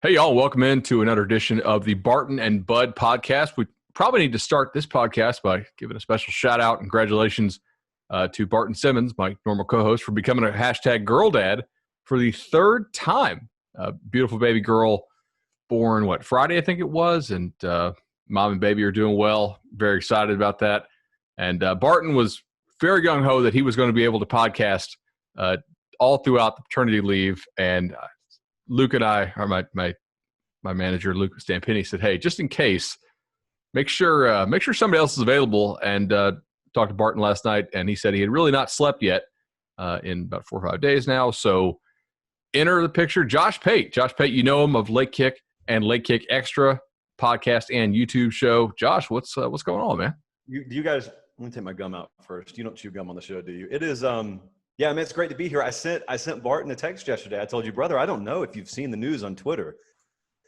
Hey, y'all. Welcome into another edition of the Barton and Bud podcast. We probably need to start this podcast by giving a special shout out and congratulations to Barton Simmons, my normal co-host, for becoming a hashtag girl dad for the third time. Beautiful baby girl born, Friday, I think it was. And mom and baby are doing well. Very excited about that. And Barton was very gung-ho that he was going to be able to podcast all throughout the paternity leave. And Luke and I, or my manager, Luke Stampini, said, "Hey, just in case, make sure somebody else is available." And talked to Barton last night, and he said he had really not slept yet in about 4 or 5 days now. So enter the picture, Josh Pate. Josh Pate, you know him of Late Kick and Late Kick Extra podcast and YouTube show. Josh, what's going on, man? You guys, let me take my gum out first. You don't chew gum on the show, do you? It is yeah, I mean, it's great to be here. I sent Barton a text yesterday. I told you, brother, I don't know if you've seen the news on Twitter,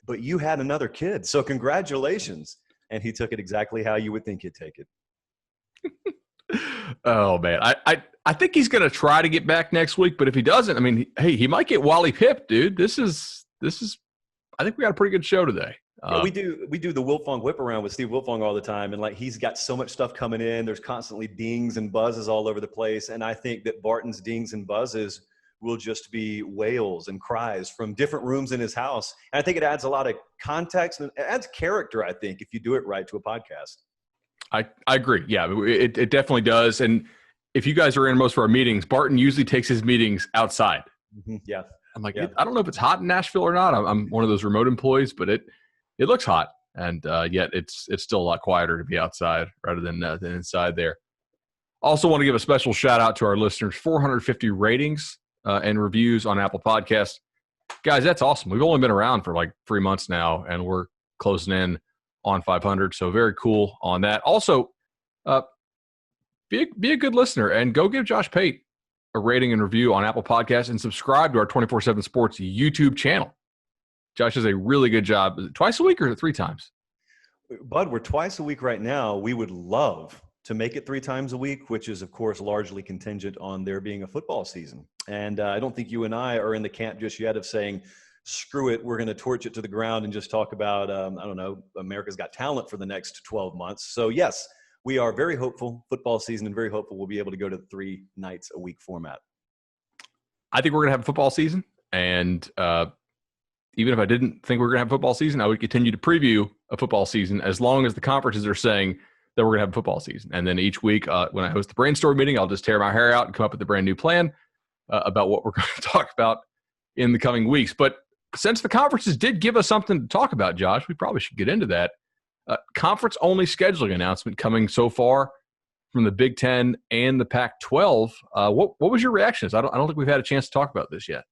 but you had another kid. So congratulations. And he took it exactly how you would think he'd take it. Oh, man. I think he's going to try to get back next week, but if he doesn't, I mean, hey, he might get Wally Pipp, dude. This is I think we got a pretty good show today. Yeah, we do the Wilfong whip around with Steve Wilfong all the time. And he's got so much stuff coming in. There's constantly dings and buzzes all over the place. And I think that Barton's dings and buzzes will just be wails and cries from different rooms in his house. And I think it adds a lot of context and it adds character, I think, if you do it right to a podcast. I agree. Yeah, it definitely does. And if you guys are in most of our meetings, Barton usually takes his meetings outside. Mm-hmm. Yeah. I'm like, yeah. I don't know if it's hot in Nashville or not. I'm one of those remote employees, but it looks hot. And yet it's still a lot quieter to be outside rather than inside there. Also want to give a special shout out to our listeners, 450 ratings and reviews on Apple Podcasts. Guys, that's awesome. We've only been around for 3 months now, and we're closing in on 500. So very cool on that. Also, be a good listener and go give Josh Pate a rating and review on Apple Podcasts and subscribe to our 24/7 Sports YouTube channel. Josh does a really good job. Twice a week or 3 times? Bud, we're twice a week right now. We would love to make it 3 times a week, which is, of course, largely contingent on there being a football season. And I don't think you and I are in the camp just yet of saying, screw it, we're going to torch it to the ground and just talk about, America's Got Talent for the next 12 months. So, yes, we are very hopeful, football season, and very hopeful we'll be able to go to the 3 nights a week format. I think we're going to have a football season. And even if I didn't think we were going to have a football season, I would continue to preview a football season as long as the conferences are saying that we're going to have a football season. And then each week when I host the brainstorm meeting, I'll just tear my hair out and come up with a brand new plan about what we're going to talk about in the coming weeks. But since the conferences did give us something to talk about, Josh, we probably should get into that. Conference-only scheduling announcement coming so far from the Big Ten and the Pac-12. What was your reactions? I don't think we've had a chance to talk about this yet.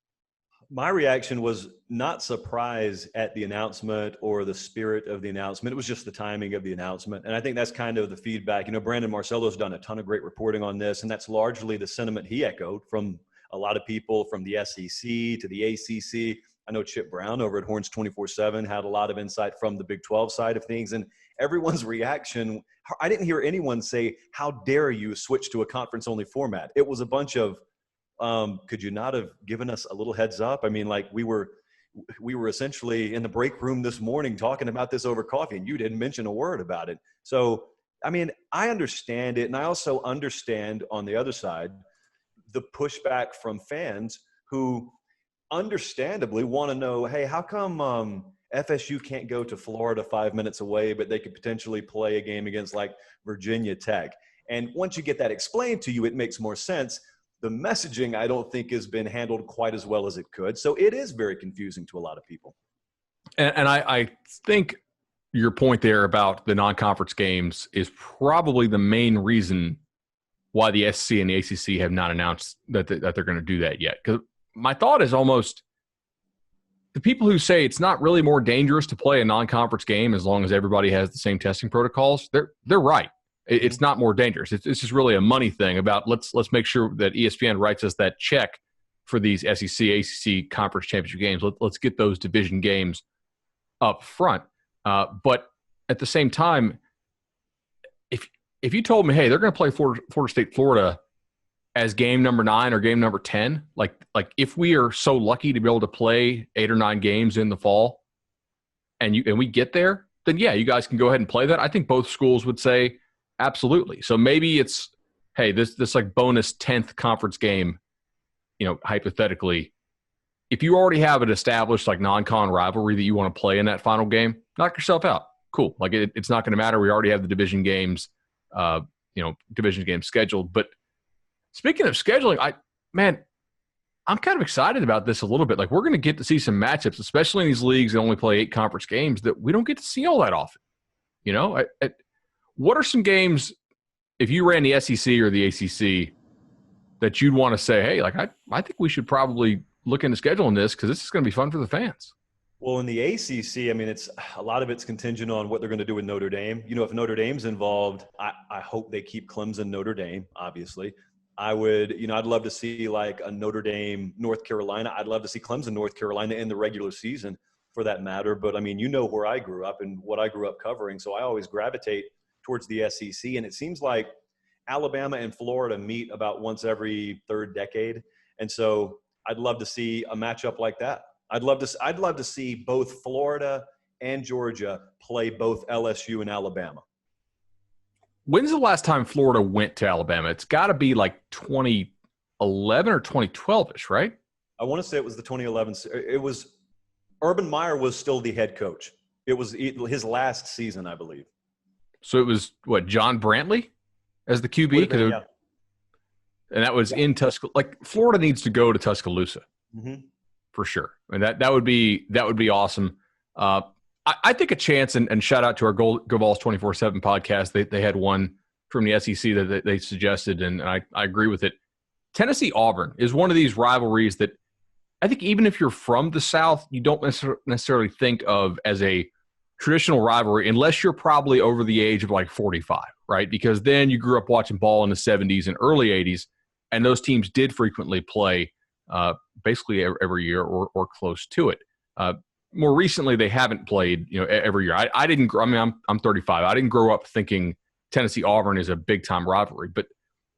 My reaction was not surprise at the announcement or the spirit of the announcement. It was just the timing of the announcement. And I think that's kind of the feedback. Brandon Marcello's done a ton of great reporting on this, and that's largely the sentiment he echoed from a lot of people from the SEC to the ACC. I know Chip Brown over at Horns 24/7 had a lot of insight from the Big 12 side of things. And everyone's reaction, I didn't hear anyone say, how dare you switch to a conference-only format? It was a bunch of, could you not have given us a little heads up? I mean, we were essentially in the break room this morning talking about this over coffee, and you didn't mention a word about it. So, I mean, I understand it. And I also understand on the other side, the pushback from fans who understandably want to know, hey, how come FSU can't go to Florida 5 minutes away, but they could potentially play a game against Virginia Tech? And once you get that explained to you, it makes more sense. The messaging, I don't think, has been handled quite as well as it could. So it is very confusing to a lot of people. And I think your point there about the non-conference games is probably the main reason why the SEC and the ACC have not announced that they're going to do that yet. Because my thought is almost the people who say it's not really more dangerous to play a non-conference game as long as everybody has the same testing protocols, they're right. It's not more dangerous. It's just really a money thing about let's make sure that ESPN writes us that check for these SEC, ACC conference championship games. Let's get those division games up front. But at the same time, if you told me, hey, they're going to play Florida State, Florida as game number 9 or game number 10, like if we are so lucky to be able to play 8 or 9 games in the fall, and we get there, then yeah, you guys can go ahead and play that. I think both schools would say absolutely. So maybe it's, hey, this like bonus 10th conference game, hypothetically, if you already have an established like non-con rivalry that you want to play in that final game, knock yourself out. Cool. Like it's not going to matter. We already have the division games, division games scheduled. But speaking of scheduling, I'm kind of excited about this a little bit. Like we're going to get to see some matchups, especially in these leagues that only play 8 conference games, that we don't get to see all that often. What are some games, if you ran the SEC or the ACC, that you'd want to say, hey, like I think we should probably look into scheduling this because this is going to be fun for the fans? Well, in the ACC, I mean, it's a lot of it's contingent on what they're going to do with Notre Dame. If Notre Dame's involved, I hope they keep Clemson, Notre Dame, obviously. I'd love to see like a Notre Dame, North Carolina. I'd love to see Clemson, North Carolina in the regular season for that matter. But I mean, where I grew up and what I grew up covering. So I always gravitate towards the SEC. And it seems like Alabama and Florida meet about once every third decade. And so I'd love to see a matchup like that. I'd love to see both Florida and Georgia play both LSU and Alabama. When's the last time Florida went to Alabama? It's got to be like 2011 or 2012-ish, right? I want to say it was the 2011. It was Urban Meyer was still the head coach. It was his last season, I believe. So it was John Brantley as the QB? Yeah. And that was in Tuscaloosa. Like Florida needs to go to Tuscaloosa for sure. And that would be awesome. I think a chance, and shout out to our Go Vols 24/7 podcast. They had one from the SEC that they suggested, and I agree with it. Tennessee-Auburn is one of these rivalries that I think even if you're from the South, you don't necessarily think of as a traditional rivalry unless you're probably over the age of like 45, right? Because then you grew up watching ball in the 70s and early 80s, and those teams did frequently play basically every year or close to it. More recently, they haven't played, every year. I didn't. I mean, I'm 35. I didn't grow up thinking Tennessee-Auburn is a big time rivalry, but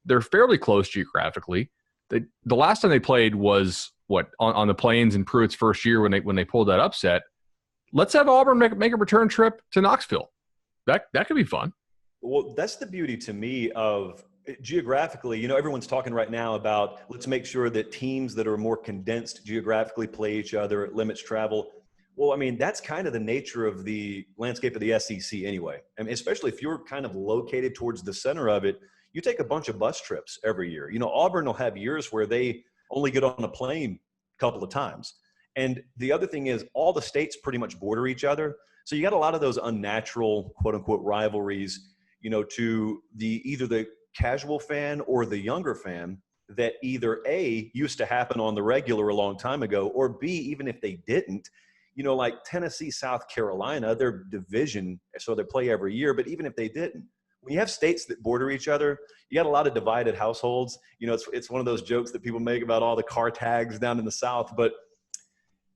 they're fairly close geographically. The last time they played was on the Plains in Pruitt's first year when they pulled that upset. Let's have Auburn make a return trip to Knoxville. That could be fun. Well, that's the beauty to me of geographically. Everyone's talking right now about let's make sure that teams that are more condensed geographically play each other. It limits travel. Well, I mean, that's kind of the nature of the landscape of the SEC anyway. I mean, especially if you're kind of located towards the center of it, you take a bunch of bus trips every year. Auburn will have years where they only get on a plane a couple of times. And the other thing is all the states pretty much border each other. So you got a lot of those unnatural, quote unquote, rivalries, to either the casual fan or the younger fan that either A, used to happen on the regular a long time ago, or B, even if they didn't, like Tennessee, South Carolina, their division, so they play every year. But even if they didn't, when you have states that border each other, you got a lot of divided households. It's one of those jokes that people make about all the car tags down in the South. But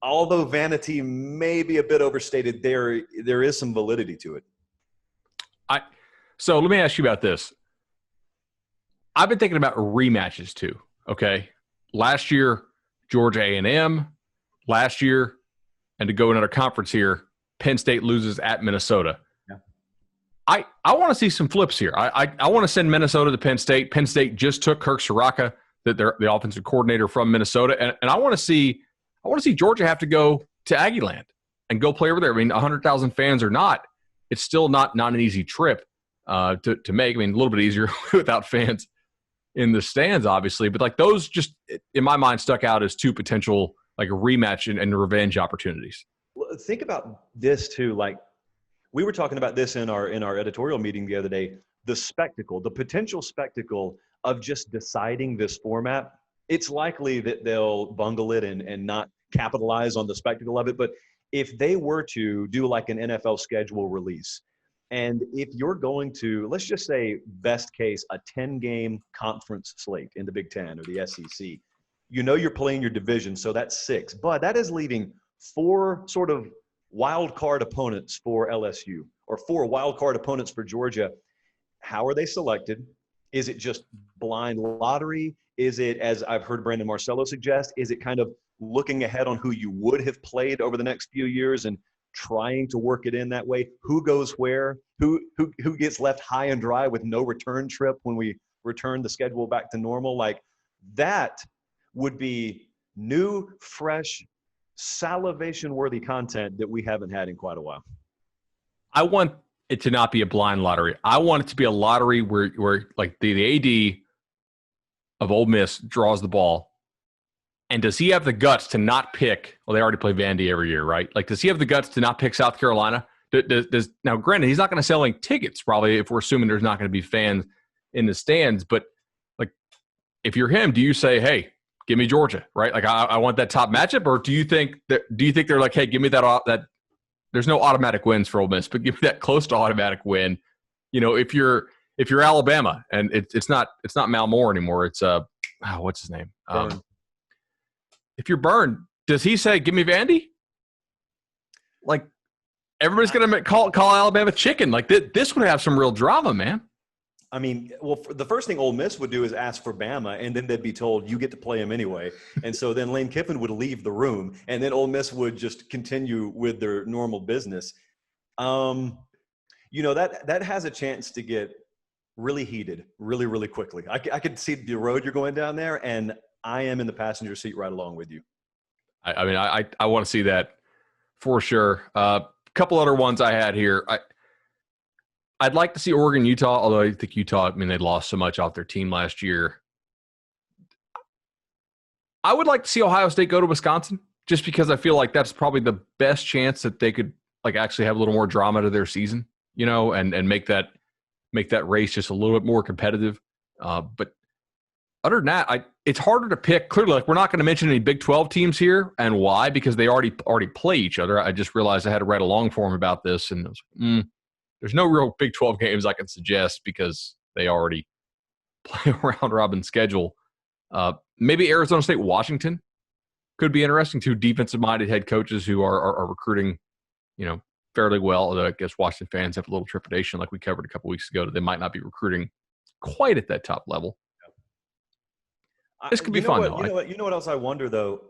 although vanity may be a bit overstated, there is some validity to it. So let me ask you about this. I've been thinking about rematches too. Okay, last year Georgia A&M, last year. And to go another conference here, Penn State loses at Minnesota. Yeah. I want to see some flips here. I want to send Minnesota to Penn State. Penn State just took Kirk Soraka, the offensive coordinator from Minnesota, and I want to see Georgia have to go to Aggieland and go play over there. I mean, 100,000 fans or not, it's still not an easy trip to make. I mean, a little bit easier without fans in the stands, obviously, but like those just in my mind stuck out as two potential like a rematch and revenge opportunities. Think about this too. Like we were talking about this in our editorial meeting the other day, the potential spectacle of just deciding this format. It's likely that they'll bungle it and not capitalize on the spectacle of it. But if they were to do like an NFL schedule release, and if you're going to, let's just say best case, a 10-game conference slate in the Big Ten or the SEC, you're playing your division, so that's 6. But that is leaving 4 sort of wild card opponents for LSU or 4 wild card opponents for Georgia. How are they selected? Is it just blind lottery? Is it, as I've heard Brandon Marcello suggest, is it kind of looking ahead on who you would have played over the next few years and trying to work it in that way. Who goes where? Who gets left high and dry with no return trip when we return the schedule back to normal? Like, that would be new, fresh, salivation-worthy content that we haven't had in quite a while. I want it to not be a blind lottery. I want it to be a lottery where like the AD of Ole Miss draws the ball. And does he have the guts to not pick? Well, they already play Vandy every year, right? Like, does he have the guts to not pick South Carolina? Now, granted, he's not going to sell any tickets probably if we're assuming there's not going to be fans in the stands. But like, if you're him, do you say, "Hey, give me Georgia," right? Like, I want that top matchup, or do you think they're like, "Hey, give me that there's no automatic wins for Ole Miss, but give me that close to automatic win." You know, if you're Alabama and it's not Mal Moore anymore, it's what's his name? If you're Bern, does he say, "Give me Vandy"? Like, everybody's going to call Alabama chicken. Like, this would have some real drama, man. I mean, well, the first thing Ole Miss would do is ask for Bama, and then they'd be told, "You get to play him anyway." And so then Lane Kiffin would leave the room, and then Ole Miss would just continue with their normal business. You know, that has a chance to get really heated really, really quickly. I could see the road you're going down there, and I am in the passenger seat right along with you. I mean, I want to see that for sure. Couple other ones I had here. I'd like to see Oregon, Utah, although I think Utah, I mean, they lost so much off their team last year. I would like to see Ohio State go to Wisconsin, just because I feel like that's probably the best chance that they could like actually have a little more drama to their season, you know, and make that race just a little bit more competitive. But other than that, it's harder to pick. Clearly, like, we're not going to mention any Big 12 teams here, and why? Because they already play each other. I just realized I had to write a long form about this, and there's no real Big 12 games I can suggest because they already play a round-robin schedule. Maybe Arizona State, Washington could be interesting. Two defensive-minded head coaches who are recruiting, you know, fairly well. Although I guess Washington fans have a little trepidation, like we covered a couple weeks ago, that they might not be recruiting quite at that top level. This could be fun, though. You know what else I wonder, though?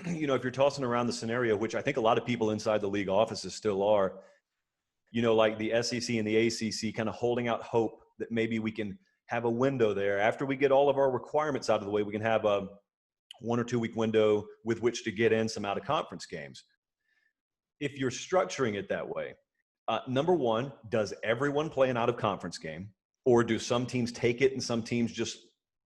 You know, if you're tossing around the scenario, which I think a lot of people inside the league offices still are, you know, like the SEC and the ACC kind of holding out hope that maybe we can have a window there. After we get all of our requirements out of the way, we can have a 1 or 2 week window with which to get in some out-of-conference games. If you're structuring it that way, number one, does everyone play an out-of-conference game? Or do some teams take it and some teams just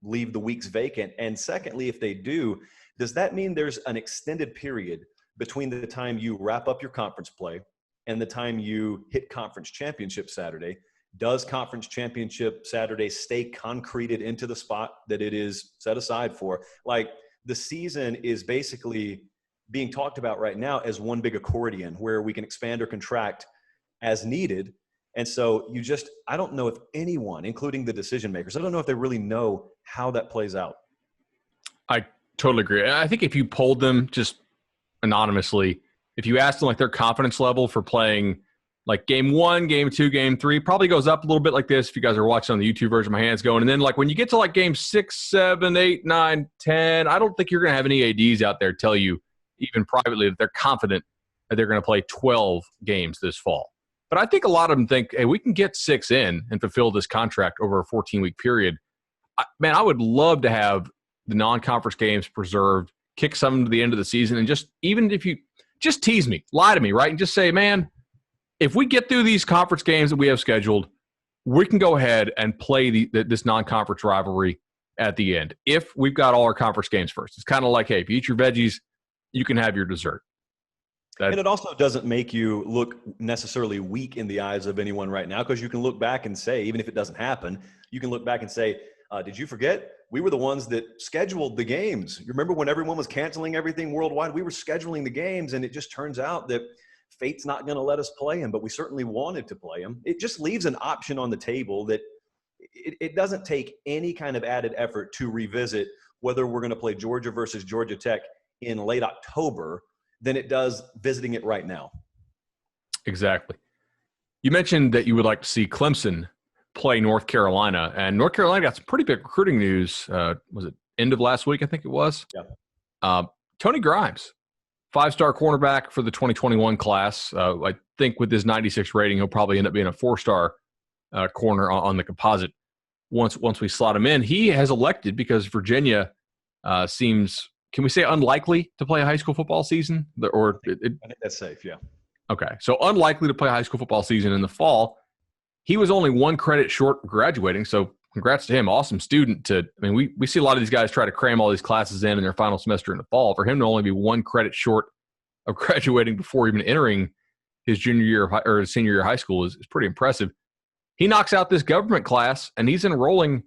leave the weeks vacant? And secondly, if they do, does that mean there's an extended period between the time you wrap up your conference play and the time you hit conference championship Saturday? Does conference championship Saturday stay concreted into the spot that it is set aside for? Like, the season is basically being talked about right now as one big accordion where we can expand or contract as needed. And so I don't know if anyone, including the decision makers, I don't know if they really know how that plays out. I totally agree. I think if you polled them just anonymously, if you asked them like their confidence level for playing like game 1, game 2, game 3, probably goes up a little bit like this. If you guys are watching on the YouTube version, my hand's going. And then like when you get to like game 6, 7, 8, 9, 10, I don't think you're going to have any ADs out there tell you even privately that they're confident that they're going to play 12 games this fall. But I think a lot of them think, hey, we can get 6 in and fulfill this contract over a 14-week period. Man, I would love to have the non-conference games preserved, kick some to the end of the season, and just even if you just tease me, lie to me, right? And just say, man, if we get through these conference games that we have scheduled, we can go ahead and play this non-conference rivalry at the end if we've got all our conference games first. It's kind of like, hey, if you eat your veggies, you can have your dessert. And it also doesn't make you look necessarily weak in the eyes of anyone right now, because you can look back and say, even if it doesn't happen, you can look back and say, did you forget? We were the ones that scheduled the games. You remember when everyone was canceling everything worldwide? We were scheduling the games, and it just turns out that fate's not going to let us play them, but we certainly wanted to play them. It just leaves an option on the table that it doesn't take any kind of added effort to revisit whether we're going to play Georgia versus Georgia Tech in late October than it does visiting it right now. Exactly. You mentioned that you would like to see Clemson play North Carolina, and North Carolina got some pretty big recruiting news. Was it end of last week? I think it was. Yeah. Tony Grimes 5-star cornerback for the 2021 class. I think with his 96 rating, he'll probably end up being a 4-star corner on the composite once we slot him in. He has elected, because Virginia seems, can we say, unlikely to play a high school football season? I think that's safe, yeah. Okay, so unlikely to play a high school football season in the fall. He was only 1 credit short of graduating, so congrats to him. Awesome student. We see a lot of these guys try to cram all these classes in their final semester in the fall. For him to only be 1 credit short of graduating before even entering his junior year or his senior year of high school is pretty impressive. He knocks out this government class, and he's enrolling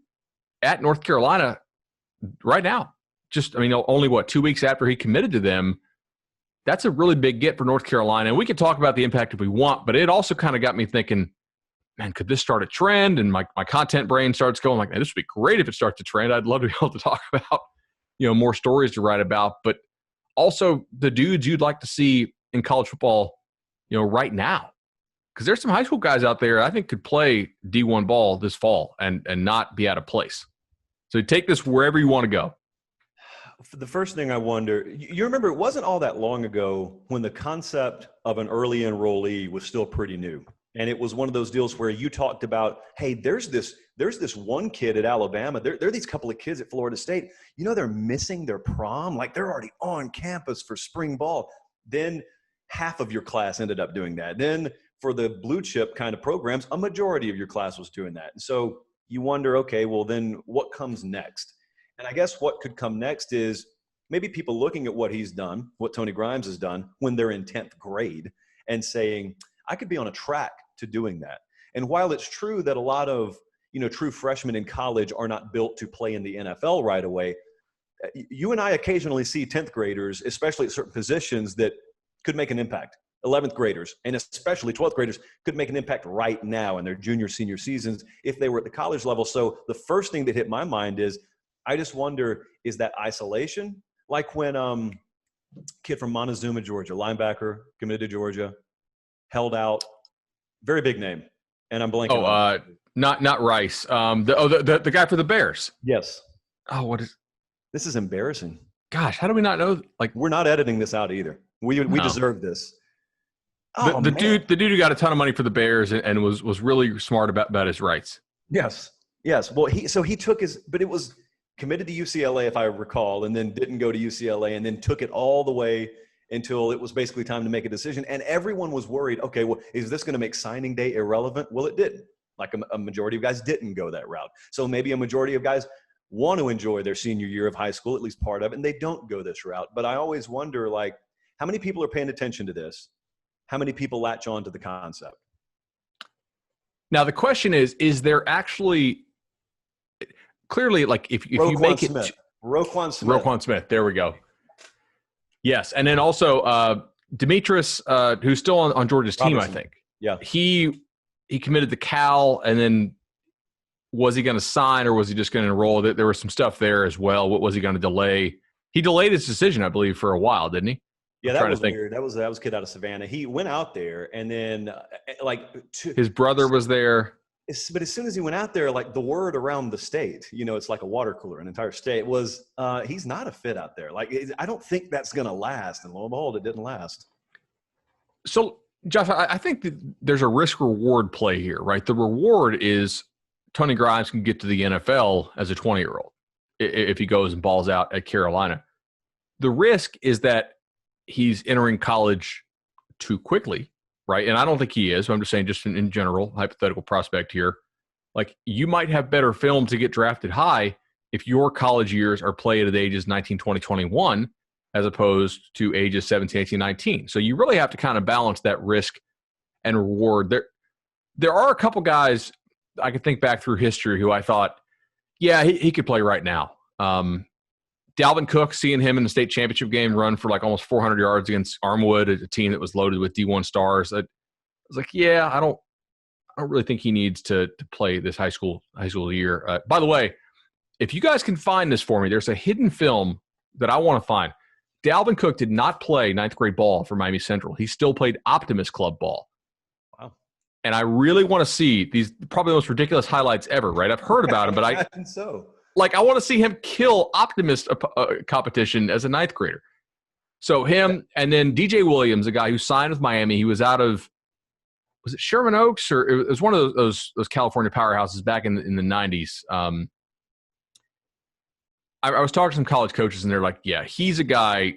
at North Carolina right now. Only 2 weeks after he committed to them. That's a really big get for North Carolina. And we can talk about the impact if we want, but it also kind of got me thinking, man, could this start a trend? And my content brain starts going like, man, this would be great if it starts a trend. I'd love to be able to talk about, more stories to write about, but also the dudes you'd like to see in college football, right now. Because there's some high school guys out there I think could play D1 ball this fall and not be out of place. So take this wherever you want to go. The first thing I wonder, you remember it wasn't all that long ago when the concept of an early enrollee was still pretty new. And it was one of those deals where you talked about, hey, there's this one kid at Alabama. There are these couple of kids at Florida State. They're missing their prom. Like, they're already on campus for spring ball. Then half of your class ended up doing that. Then for the blue chip kind of programs, a majority of your class was doing that. And so you wonder, okay, well, then what comes next? And I guess what could come next is maybe people looking at what he's done, what Tony Grimes has done when they're in 10th grade, and saying, I could be on a track to doing that. And while it's true that a lot of, true freshmen in college are not built to play in the NFL right away, you and I occasionally see 10th graders, especially at certain positions, that could make an impact. 11th graders, and especially 12th graders, could make an impact right now in their junior, senior seasons if they were at the college level. So the first thing that hit my mind is, I just wonder, is that isolation? Like when kid from Montezuma, Georgia, linebacker, committed to Georgia, held out, very big name, and I'm blanking. Not Rice. The guy for the Bears. Yes. Oh, what is? This is embarrassing. Gosh, how do we not know? Like, we're not editing this out either. We deserve this. Oh, the dude who got a ton of money for the Bears and was really smart about his rights. Yes. Well, he took but it was committed to UCLA, if I recall, and then didn't go to UCLA, and then took it all the way until it was basically time to make a decision. And everyone was worried, okay, well, is this going to make signing day irrelevant? Well, it didn't. Like a majority of guys didn't go that route. So maybe a majority of guys want to enjoy their senior year of high school, at least part of it, and they don't go this route. But I always wonder, like, how many people are paying attention to this? How many people latch on to the concept? Now, the question is there actually clearly, like, if you make Smith. it Roquan Smith, there we go. Yes, and then also Demetrius, who's still on Georgia's team, Robertson. I think. Yeah, he committed to Cal, and then was he going to sign or was he just going to enroll? There was some stuff there as well. What was he going to delay? He delayed his decision, I believe, for a while, didn't he? Yeah, that was weird. That was a kid out of Savannah. He went out there, and then his brother was there. But as soon as he went out there, like, the word around the state, it's like a water cooler, an entire state, was he's not a fit out there. Like, I don't think that's going to last. And lo and behold, it didn't last. So, Josh, I think that there's a risk-reward play here, right? The reward is Tony Grimes can get to the NFL as a 20-year-old if he goes and balls out at Carolina. The risk is that he's entering college too quickly, right? And I don't think he is. I'm just saying, just in general, hypothetical prospect here. Like, you might have better film to get drafted high if your college years are played at ages 19, 20, 21, as opposed to ages 17, 18, 19. So you really have to kind of balance that risk and reward. There are a couple guys I could think back through history who I thought, yeah, he could play right now. Dalvin Cook, seeing him in the state championship game run for like almost 400 yards against Armwood, a team that was loaded with D1 stars. I was like, yeah, I don't really think he needs to play this high school year. By the way, if you guys can find this for me, there's a hidden film that I want to find. Dalvin Cook did not play ninth grade ball for Miami Central. He still played Optimist Club ball. Wow. And I really want to see these, probably the most ridiculous highlights ever, right? I've heard about him, but I think so. Like, I want to see him kill Optimist competition as a ninth grader. So him, and then DJ Williams, a guy who signed with Miami. He was out of, was it Sherman Oaks, or it was one of those California powerhouses back in the 90s. I was talking to some college coaches, and they're like, yeah, he's a guy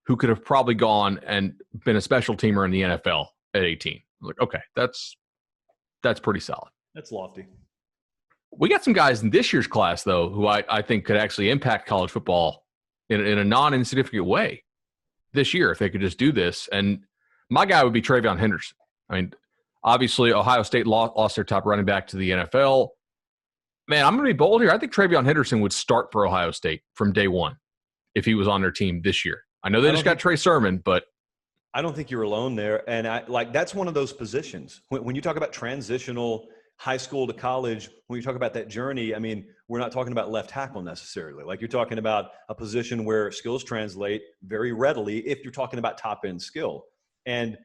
who could have probably gone and been a special teamer in the NFL at 18. I'm like, okay, that's pretty solid. That's lofty. We got some guys in this year's class, though, who I think could actually impact college football in a non-insignificant way this year if they could just do this. And my guy would be Trayvon Henderson. I mean, obviously, Ohio State lost their top running back to the NFL. Man, I'm going to be bold here. I think Trayvon Henderson would start for Ohio State from day one if he was on their team this year. I know they just got Trey Sermon, but I don't think you're alone there. And that's one of those positions. When you talk about transitional high school to college, when you talk about that journey, I mean, we're not talking about left tackle necessarily. Like, you're talking about a position where skills translate very readily if you're talking about top end skill. And,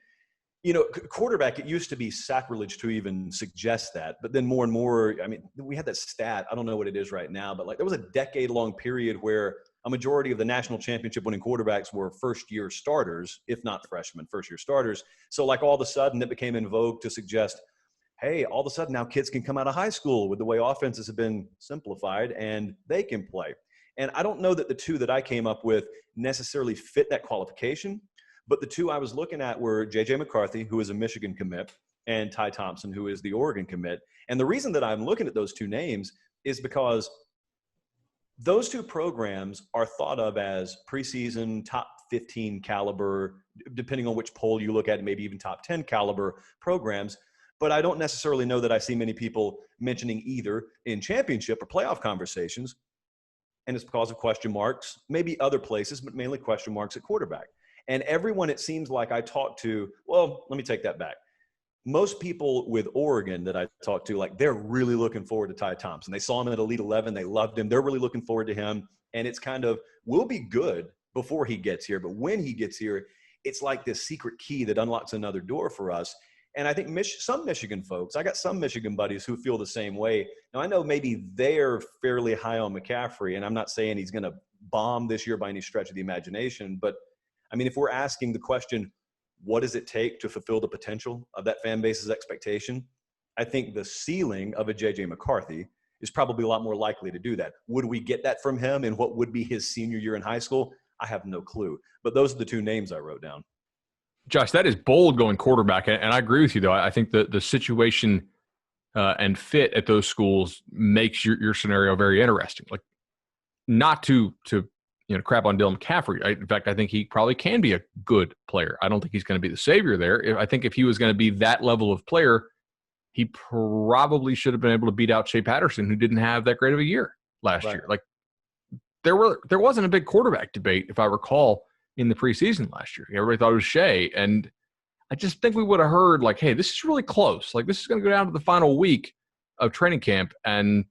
you know, quarterback, it used to be sacrilege to even suggest that. But then more and more, I mean, we had that stat. I don't know what it is right now, but like there was a decade-long period where a majority of the national championship winning quarterbacks were first-year starters, if not freshmen, first-year starters. So like all of a sudden it became in vogue to suggest, hey, all of a sudden now kids can come out of high school with the way offenses have been simplified and they can play. And I don't know that the two that I came up with necessarily fit that qualification, but the two I was looking at were J.J. McCarthy, who is a Michigan commit, and Ty Thompson, who is the Oregon commit. And the reason that I'm looking at those two names is because those two programs are thought of as preseason top 15 caliber, depending on which poll you look at, maybe even top 10 caliber programs. But I don't necessarily know that I see many people mentioning either in championship or playoff conversations. And it's because of question marks, maybe other places, but mainly question marks at quarterback. And everyone, it seems like I talk to, well, let me take that back. Most people with Oregon that I talk to, like, they're really looking forward to Ty Thompson. They saw him at Elite 11. They loved him. They're really looking forward to him. And it's kind of, we'll be good before he gets here. But when he gets here, it's like this secret key that unlocks another door for us. And I think some Michigan folks, I got some Michigan buddies who feel the same way. Now, I know maybe they're fairly high on McCaffrey, and I'm not saying he's going to bomb this year by any stretch of the imagination. But, I mean, if we're asking the question, what does it take to fulfill the potential of that fan base's expectation? I think the ceiling of a J.J. McCarthy is probably a lot more likely to do that. Would we get that from him in what would be his senior year in high school? I have no clue. But those are the two names I wrote down. Josh, that is bold going quarterback, and I agree with you, though. I think the situation and fit at those schools makes your scenario very interesting. Like, not to crap on Dylan McCaffrey. In fact, I think he probably can be a good player. I don't think he's going to be the savior there. I think if he was going to be that level of player, he probably should have been able to beat out Shea Patterson, who didn't have that great of a year last year. Like, there wasn't a big quarterback debate, if I recall, in the preseason last year. Everybody thought it was Shea. And I just think we would have heard, like, hey, this is really close. Like, this is going to go down to the final week of training camp. And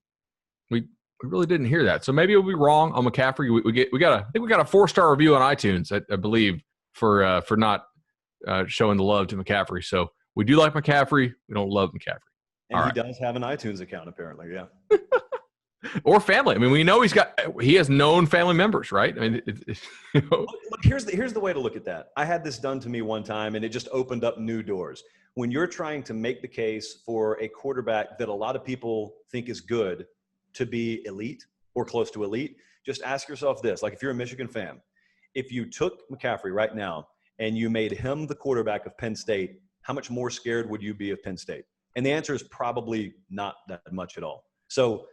we really didn't hear that. So maybe we'll be wrong on McCaffrey. We got a 4-star review on iTunes, I believe, for not showing the love to McCaffrey. So we do like McCaffrey. We don't love McCaffrey. And he does have an iTunes account, apparently. Yeah. Or family. I mean, we know he has known family members, right? I mean, Look, here's the way to look at that. I had this done to me one time, and it just opened up new doors. When you're trying to make the case for a quarterback that a lot of people think is good to be elite or close to elite, just ask yourself this. Like, if you're a Michigan fan, if you took McCaffrey right now and you made him the quarterback of Penn State, how much more scared would you be of Penn State? And the answer is probably not that much at all. So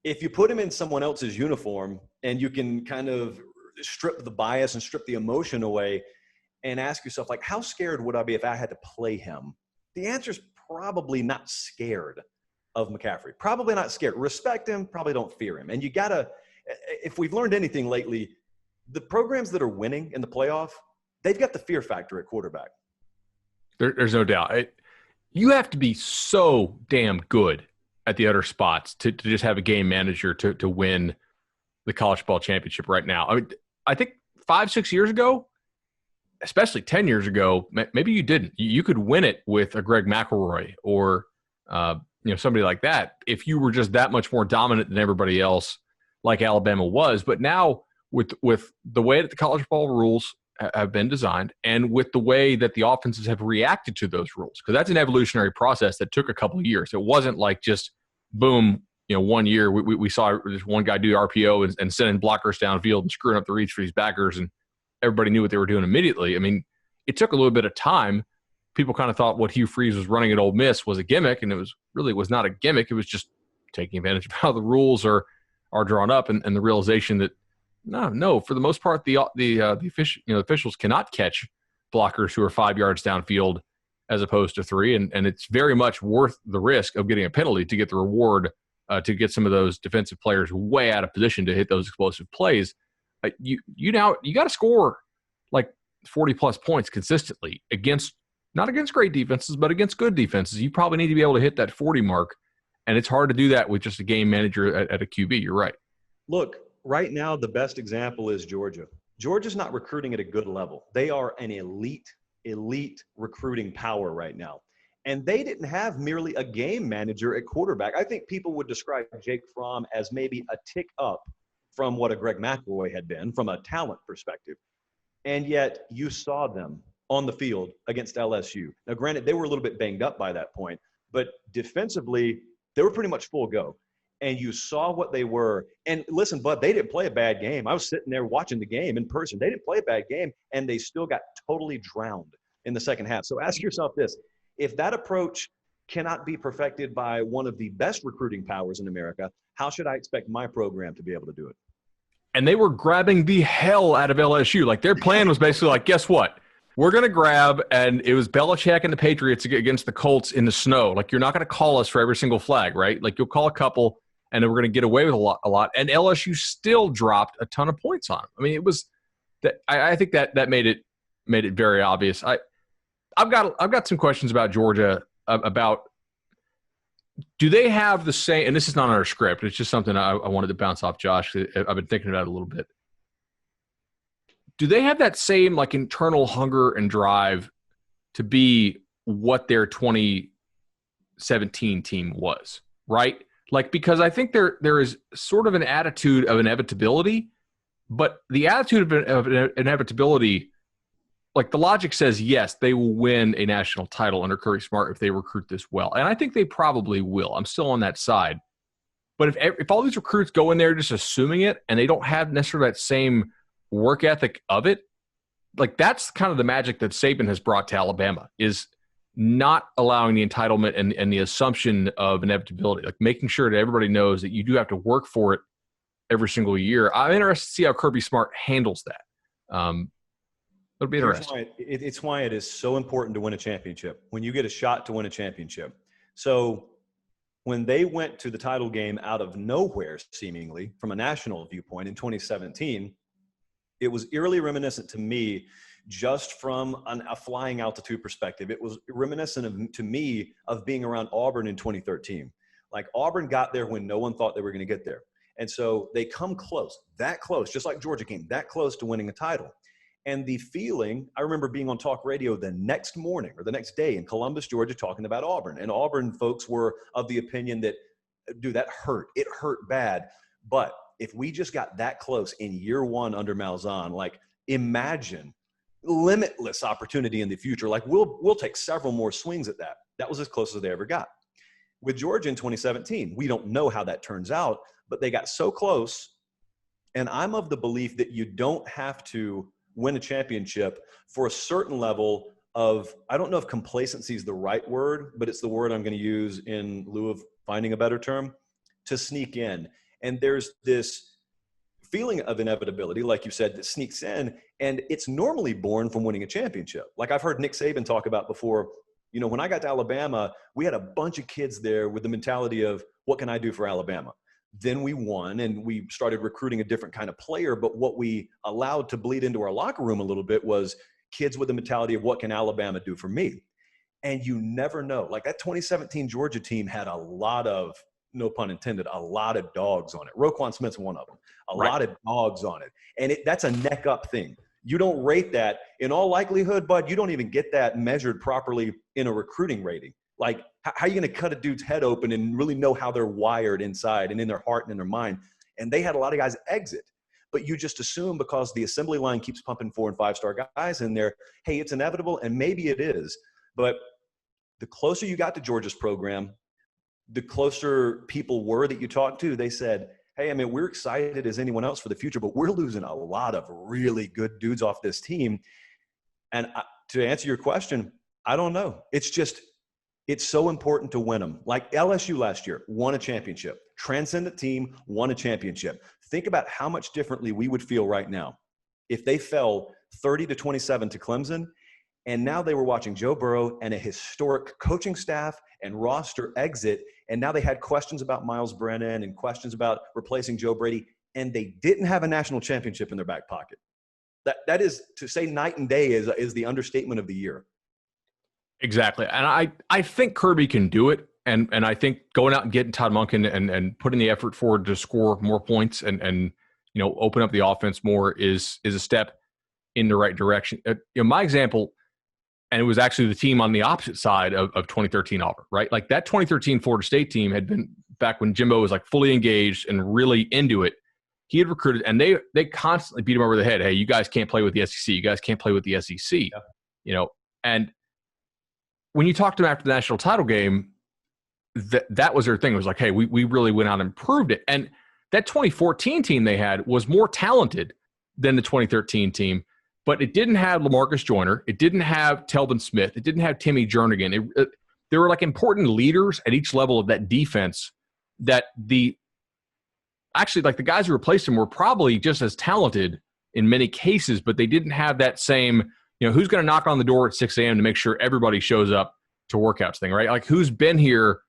if you put him in someone else's uniform and you can kind of strip the bias and strip the emotion away and ask yourself, like, how scared would I be if I had to play him? The answer is probably not scared of McCaffrey. Probably not scared. Respect him, probably don't fear him. And you got to, if we've learned anything lately, the programs that are winning in the playoff, they've got the fear factor at quarterback. There's no doubt. You have to be so damn good at the other spots to just have a game manager to win the college football championship right now. I mean, I think 5-6 years ago, especially 10 years ago, maybe you didn't. You could win it with a Greg McElroy or somebody like that if you were just that much more dominant than everybody else, like Alabama was. But now with the way that the college football rules have been designed and with the way that the offenses have reacted to those rules. Because that's an evolutionary process that took a couple of years. It wasn't like just, boom, 1 year we saw this one guy do RPO and sending blockers downfield and screwing up the reach for these backers, and everybody knew what they were doing immediately. I mean, it took a little bit of time. People kind of thought what Hugh Freeze was running at Ole Miss was a gimmick, and it was not a gimmick. It was just taking advantage of how the rules are drawn up, and the realization that no, for the most part, the officials cannot catch blockers who are 5 yards downfield as opposed to 3, and it's very much worth the risk of getting a penalty to get the reward to get some of those defensive players way out of position to hit those explosive plays. You got to score like 40 plus points consistently not against great defenses, but against good defenses. You probably need to be able to hit that 40 mark, and it's hard to do that with just a game manager at a QB. You're right. Look, right now, the best example is Georgia. Georgia's not recruiting at a good level. They are an elite recruiting power right now. And they didn't have merely a game manager at quarterback. I think people would describe Jake Fromm as maybe a tick up from what a Greg McElroy had been from a talent perspective. And yet you saw them on the field against LSU. Now, granted, they were a little bit banged up by that point, but defensively, they were pretty much full go. And you saw what they were. And listen, Bud, they didn't play a bad game. I was sitting there watching the game in person. They didn't play a bad game, and they still got totally drowned in the second half. So ask yourself this. If that approach cannot be perfected by one of the best recruiting powers in America, how should I expect my program to be able to do it? And they were grabbing the hell out of LSU. Like, their plan was basically like, guess what? We're going to grab, and it was Belichick and the Patriots against the Colts in the snow. Like, you're not going to call us for every single flag, right? Like, you'll call a couple, and then we're going to get away with a lot. And LSU still dropped a ton of points on them. I mean, it was that. I think that made it very obvious. I've got some questions about Georgia about, do they have the same, and this is not on our script, it's just something I wanted to bounce off Josh. I've been thinking about it a little bit. Do they have that same like internal hunger and drive to be what their 2017 team was, right? Like, because I think there is sort of an attitude of inevitability, but the attitude of inevitability, like, the logic says, yes, they will win a national title under Kirby Smart if they recruit this well. And I think they probably will. I'm still on that side. But if all these recruits go in there just assuming it and they don't have necessarily that same work ethic of it, like, that's kind of the magic that Saban has brought to Alabama, is not allowing the entitlement and the assumption of inevitability, like making sure that everybody knows that you do have to work for it every single year. I'm interested to see how Kirby Smart handles that. It'll be interesting. It's why it is so important to win a championship, when you get a shot to win a championship. So when they went to the title game out of nowhere, seemingly, from a national viewpoint in 2017, it was eerily reminiscent to me, just from a flying altitude perspective. It was reminiscent to me of being around Auburn in 2013. Like, Auburn got there when no one thought they were going to get there. And so they come close, that close, just like Georgia came that close to winning a title. And the feeling, I remember being on talk radio the next morning or the next day in Columbus, Georgia, talking about Auburn. And Auburn folks were of the opinion that, dude, that hurt. It hurt bad. But if we just got that close in year one under Malzahn, like, imagine limitless opportunity in the future. Like, we'll take several more swings at that. That was as close as they ever got. With Georgia in 2017, we don't know how that turns out, but they got so close. And I'm of the belief that you don't have to win a championship for a certain level of, I don't know if complacency is the right word, but it's the word I'm going to use in lieu of finding a better term, to sneak in. And there's this feeling of inevitability, like you said, that sneaks in, and it's normally born from winning a championship. Like, I've heard Nick Saban talk about before, when I got to Alabama, we had a bunch of kids there with the mentality of, what can I do for Alabama? Then we won, and we started recruiting a different kind of player. But what we allowed to bleed into our locker room a little bit was kids with the mentality of, what can Alabama do for me? And you never know. Like, that 2017 Georgia team had a lot of, no pun intended, a lot of dogs on it. Roquan Smith's one of them. A lot of dogs on it. And that's a neck up thing. You don't rate that. In all likelihood, Bud, you don't even get that measured properly in a recruiting rating. Like, how are you going to cut a dude's head open and really know how they're wired inside and in their heart and in their mind? And they had a lot of guys exit. but you just assume because the assembly line keeps pumping 4 and 5-star guys in there, hey, it's inevitable, and maybe it is. But the closer you got to Georgia's program, the closer people were that you talked to, they said, hey, I mean, we're excited as anyone else for the future, but we're losing a lot of really good dudes off this team. And to answer your question, I don't know. It's so important to win them. Like LSU last year, won a championship. Transcendent team, won a championship. Think about how much differently we would feel right now if they fell 30-27 to Clemson, and now they were watching Joe Burrow and a historic coaching staff and roster exit, and now they had questions about Miles Brennan and questions about replacing Joe Brady, and they didn't have a national championship in their back pocket. That is, to say night and day is the understatement of the year. Exactly. And I think Kirby can do it. And I think going out and getting Todd Monken and putting the effort forward to score more points and open up the offense more is a step in the right direction. My example, and it was actually the team on the opposite side of 2013 Auburn, right? Like that 2013 Florida State team had been back when Jimbo was like fully engaged and really into it. He had recruited, and they constantly beat him over the head. Hey, you guys can't play with the SEC. You guys can't play with the SEC. Yeah. And when you talked to them after the national title game, that was their thing. It was like, hey, we really went out and improved it. And that 2014 team they had was more talented than the 2013 team, but it didn't have LaMarcus Joyner. It didn't have Telvin Smith. It didn't have Timmy Jernigan. There were like important leaders at each level of that defense that actually, like the guys who replaced him were probably just as talented in many cases, but they didn't have that same, who's going to knock on the door at 6 a.m. to make sure everybody shows up to workouts thing, right? Like who's been here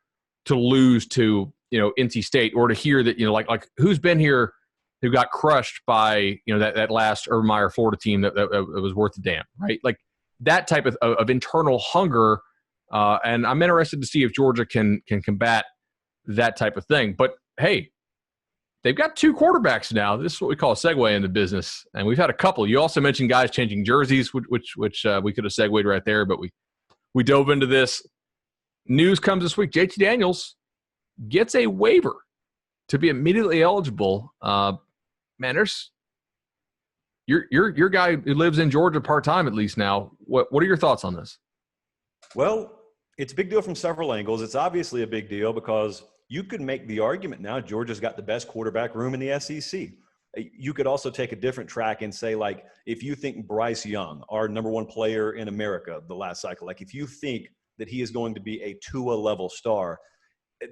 to lose to, NC State, or to hear that, like who's been here who got crushed by, that last Urban Meyer Florida team that was worth a damn, right? Like that type of internal hunger. And I'm interested to see if Georgia can combat that type of thing. But hey, they've got 2 quarterbacks now. This is what we call a segue into business. And we've had a couple. You also mentioned guys changing jerseys, which we could have segued right there, but we dove into this. News comes this week. JT Daniels gets a waiver to be immediately eligible. Man, there's your guy who lives in Georgia part-time at least now. What are your thoughts on this? Well, it's a big deal from several angles. It's obviously a big deal because you could make the argument now Georgia's got the best quarterback room in the SEC. You could also take a different track and say, like, if you think Bryce Young, our number 1 player in America the last cycle, like if you think that he is going to be a Tua-level star,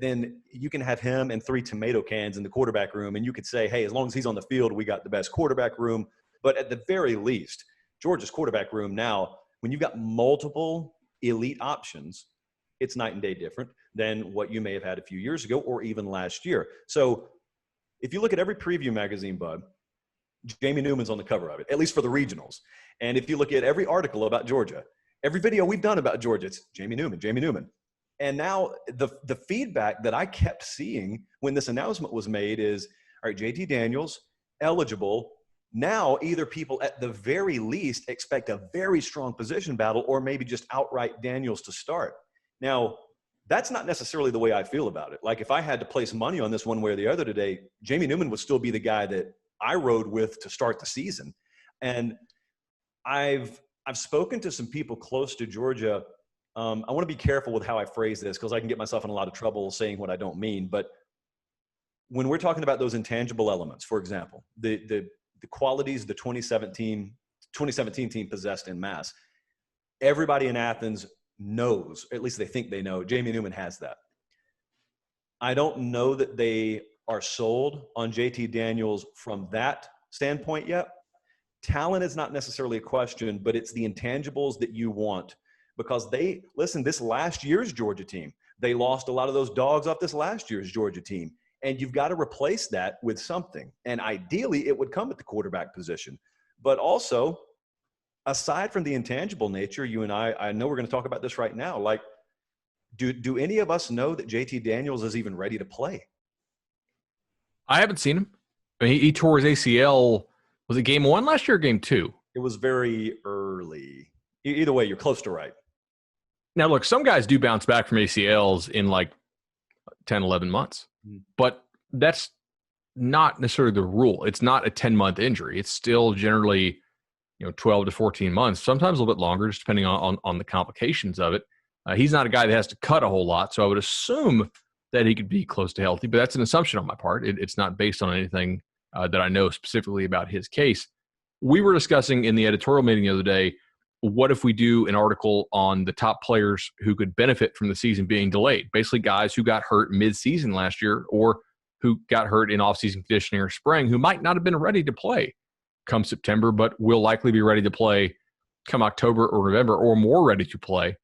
then you can have him and 3 tomato cans in the quarterback room, and you could say, hey, as long as he's on the field, we got the best quarterback room. But at the very least, Georgia's quarterback room now, when you've got multiple elite options, it's night and day different than what you may have had a few years ago or even last year. So if you look at every preview magazine, Bud, Jamie Newman's on the cover of it, at least for the regionals. And if you look at every article about Georgia, every video we've done about Georgia, it's Jamie Newman. And now the feedback that I kept seeing when this announcement was made is, all right, JT Daniels, eligible. Now either people at the very least expect a very strong position battle or maybe just outright Daniels to start. Now, that's not necessarily the way I feel about it. Like if I had to place money on this one way or the other today, Jamie Newman would still be the guy that I rode with to start the season. And I've spoken to some people close to Georgia. I want to be careful with how I phrase this because I can get myself in a lot of trouble saying what I don't mean. But when we're talking about those intangible elements, for example, the qualities the 2017 team possessed en masse, everybody in Athens knows, or at least they think they know, Jamie Newman has that. I don't know that they are sold on JT Daniels from that standpoint yet. Talent is not necessarily a question, but it's the intangibles that you want. Because this last year's Georgia team, they lost a lot of those dogs off this last year's Georgia team. And you've got to replace that with something. And ideally, it would come at the quarterback position. But also, aside from the intangible nature, you and I know we're going to talk about this right now. Like, do any of us know that JT Daniels is even ready to play? I haven't seen him. I mean, he tore his ACL. Was it game 1 last year or game 2? It was very early. Either way, you're close to right. Now, look, some guys do bounce back from ACLs in like 10, 11 months. But that's not necessarily the rule. It's not a 10-month injury. It's still generally, 12 to 14 months, sometimes a little bit longer, just depending on the complications of it. He's not a guy that has to cut a whole lot, so I would assume that he could be close to healthy, but that's an assumption on my part. It's not based on anything that I know specifically about his case. We were discussing in the editorial meeting the other day, what if we do an article on the top players who could benefit from the season being delayed? Basically guys who got hurt mid-season last year or who got hurt in off-season conditioning or spring who might not have been ready to play come September, but will likely be ready to play come October or November, or more ready to play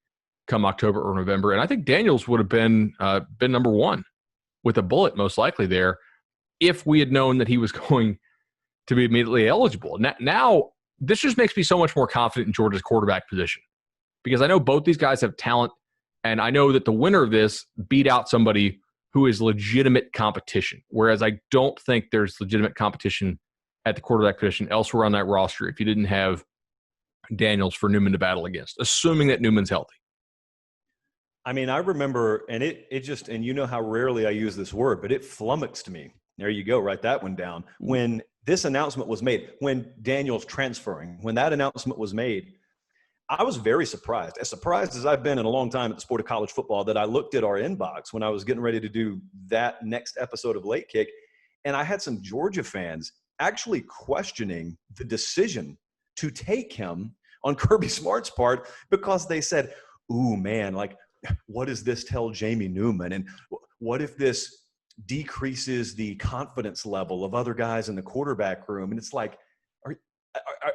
come October or November. And I think Daniels would have been number one with a bullet most likely there if we had known that he was going to be immediately eligible. Now, this just makes me so much more confident in Georgia's quarterback position because I know both these guys have talent, and I know that the winner of this beat out somebody who is legitimate competition, whereas I don't think there's legitimate competition at the quarterback position elsewhere on that roster if you didn't have Daniels for Newman to battle against, assuming that Newman's healthy. I mean, I remember, and it just, and you know how rarely I use this word, but it flummoxed me. There you go, write that one down. When this announcement was made, when Daniels transferring, when that announcement was made, I was very surprised, as surprised as I've been in a long time at the sport of college football, that I looked at our inbox when I was getting ready to do that next episode of Late Kick, and I had some Georgia fans actually questioning the decision to take him on Kirby Smart's part because they said, ooh, man, like, what does this tell Jamie Newman? And what if this decreases the confidence level of other guys in the quarterback room? And it's like,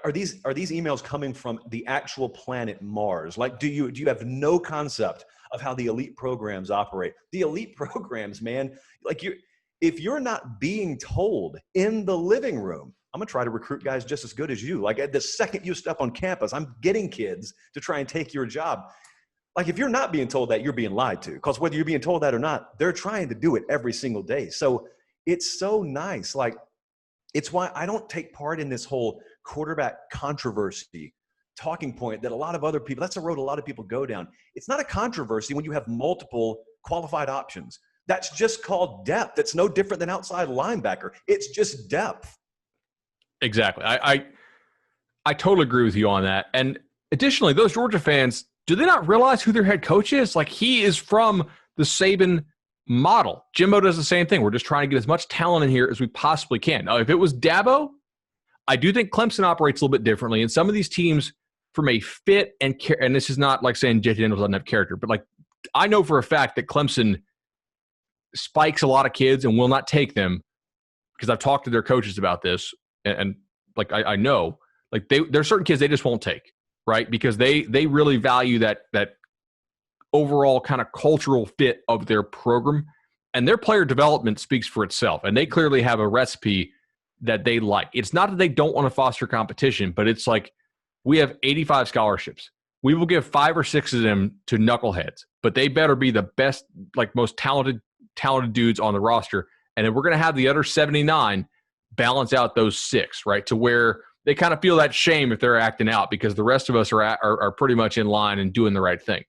are these emails coming from the actual planet Mars? Like, do you have no concept of how the elite programs operate? The elite programs, man, like if you're not being told in the living room, I'm going to try to recruit guys just as good as you. Like, at the second you step on campus, I'm getting kids to try and take your job. Like, if you're not being told that, you're being lied to, because whether you're being told that or not, they're trying to do it every single day. So it's so nice. Like, it's why I don't take part in this whole quarterback controversy talking point that a lot of other people, that's a road a lot of people go down. It's not a controversy when you have multiple qualified options. That's just called depth. It's no different than outside linebacker. It's just depth. Exactly. I totally agree with you on that. And additionally, those Georgia fans, do they not realize who their head coach is? Like, he is from the Saban model. Jimbo does the same thing. We're just trying to get as much talent in here as we possibly can. Now, if it was Dabo, I do think Clemson operates a little bit differently. And some of these teams, from a fit and this is not like saying JT Daniels doesn't have character, but like, I know for a fact that Clemson spikes a lot of kids and will not take them because I've talked to their coaches about this. And like, I know, like, there's certain kids they just won't take, right? Because they really value that overall kind of cultural fit of their program, and their player development speaks for itself. And they clearly have a recipe that they like. It's not that they don't want to foster competition, but it's like, we have 85 scholarships. We will give 5 or 6 of them to knuckleheads, but they better be the best, like, most talented dudes on the roster. And then we're going to have the other 79 balance out those 6, right? To where they kind of feel that shame if they're acting out because the rest of us are pretty much in line and doing the right thing.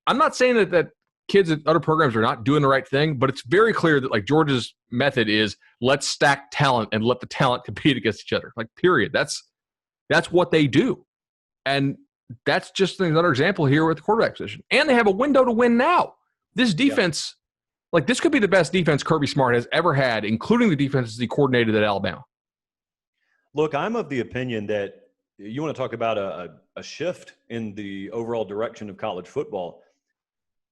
I'm not saying that kids at other programs are not doing the right thing, but it's very clear that, like, Georgia's method is let's stack talent and let the talent compete against each other. Like, period. That's what they do. And that's just another example here with the quarterback position. And they have a window to win now. This defense, like, this could be the best defense Kirby Smart has ever had, including the defenses he coordinated at Alabama. Look, I'm of the opinion that you want to talk about a shift in the overall direction of college football.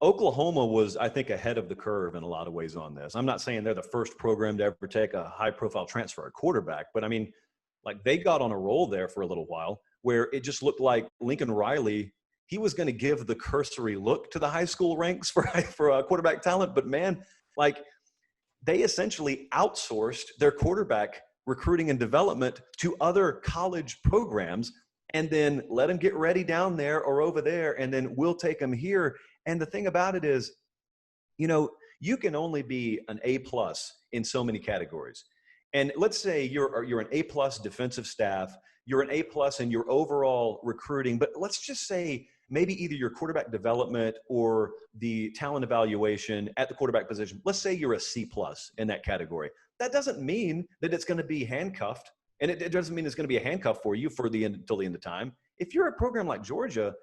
Oklahoma was, I think, ahead of the curve in a lot of ways on this. I'm not saying they're the first program to ever take a high-profile transfer at quarterback, but I mean, like, they got on a roll there for a little while where it just looked like Lincoln Riley, he was going to give the cursory look to the high school ranks for quarterback talent. But, man, like, they essentially outsourced their quarterback recruiting and development to other college programs and then let them get ready down there or over there, and then we'll take them here. And the thing about it is, you know, you can only be an A+ in so many categories. And let's say you're an A+ defensive staff, you're an A+ in your overall recruiting, but let's just say maybe either your quarterback development or the talent evaluation at the quarterback position, let's say you're a C+ in that category. That doesn't mean that it's going to be handcuffed, and it doesn't mean it's going to be a handcuff for you for the end until the end of time. If you're a program like Georgia,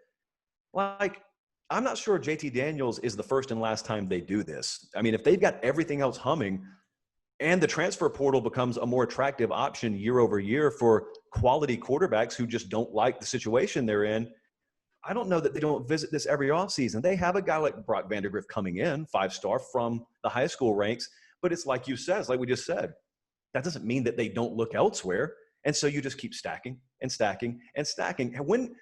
like, I'm not sure JT Daniels is the first and last time they do this. I mean, if they've got everything else humming and the transfer portal becomes a more attractive option year over year for quality quarterbacks who just don't like the situation they're in, I don't know that they don't visit this every offseason. They have a guy like Brock Vandagriff coming in, 5-star from the high school ranks, but it's like you said, it's like we just said, that doesn't mean that they don't look elsewhere. And so you just keep stacking and stacking and stacking. And when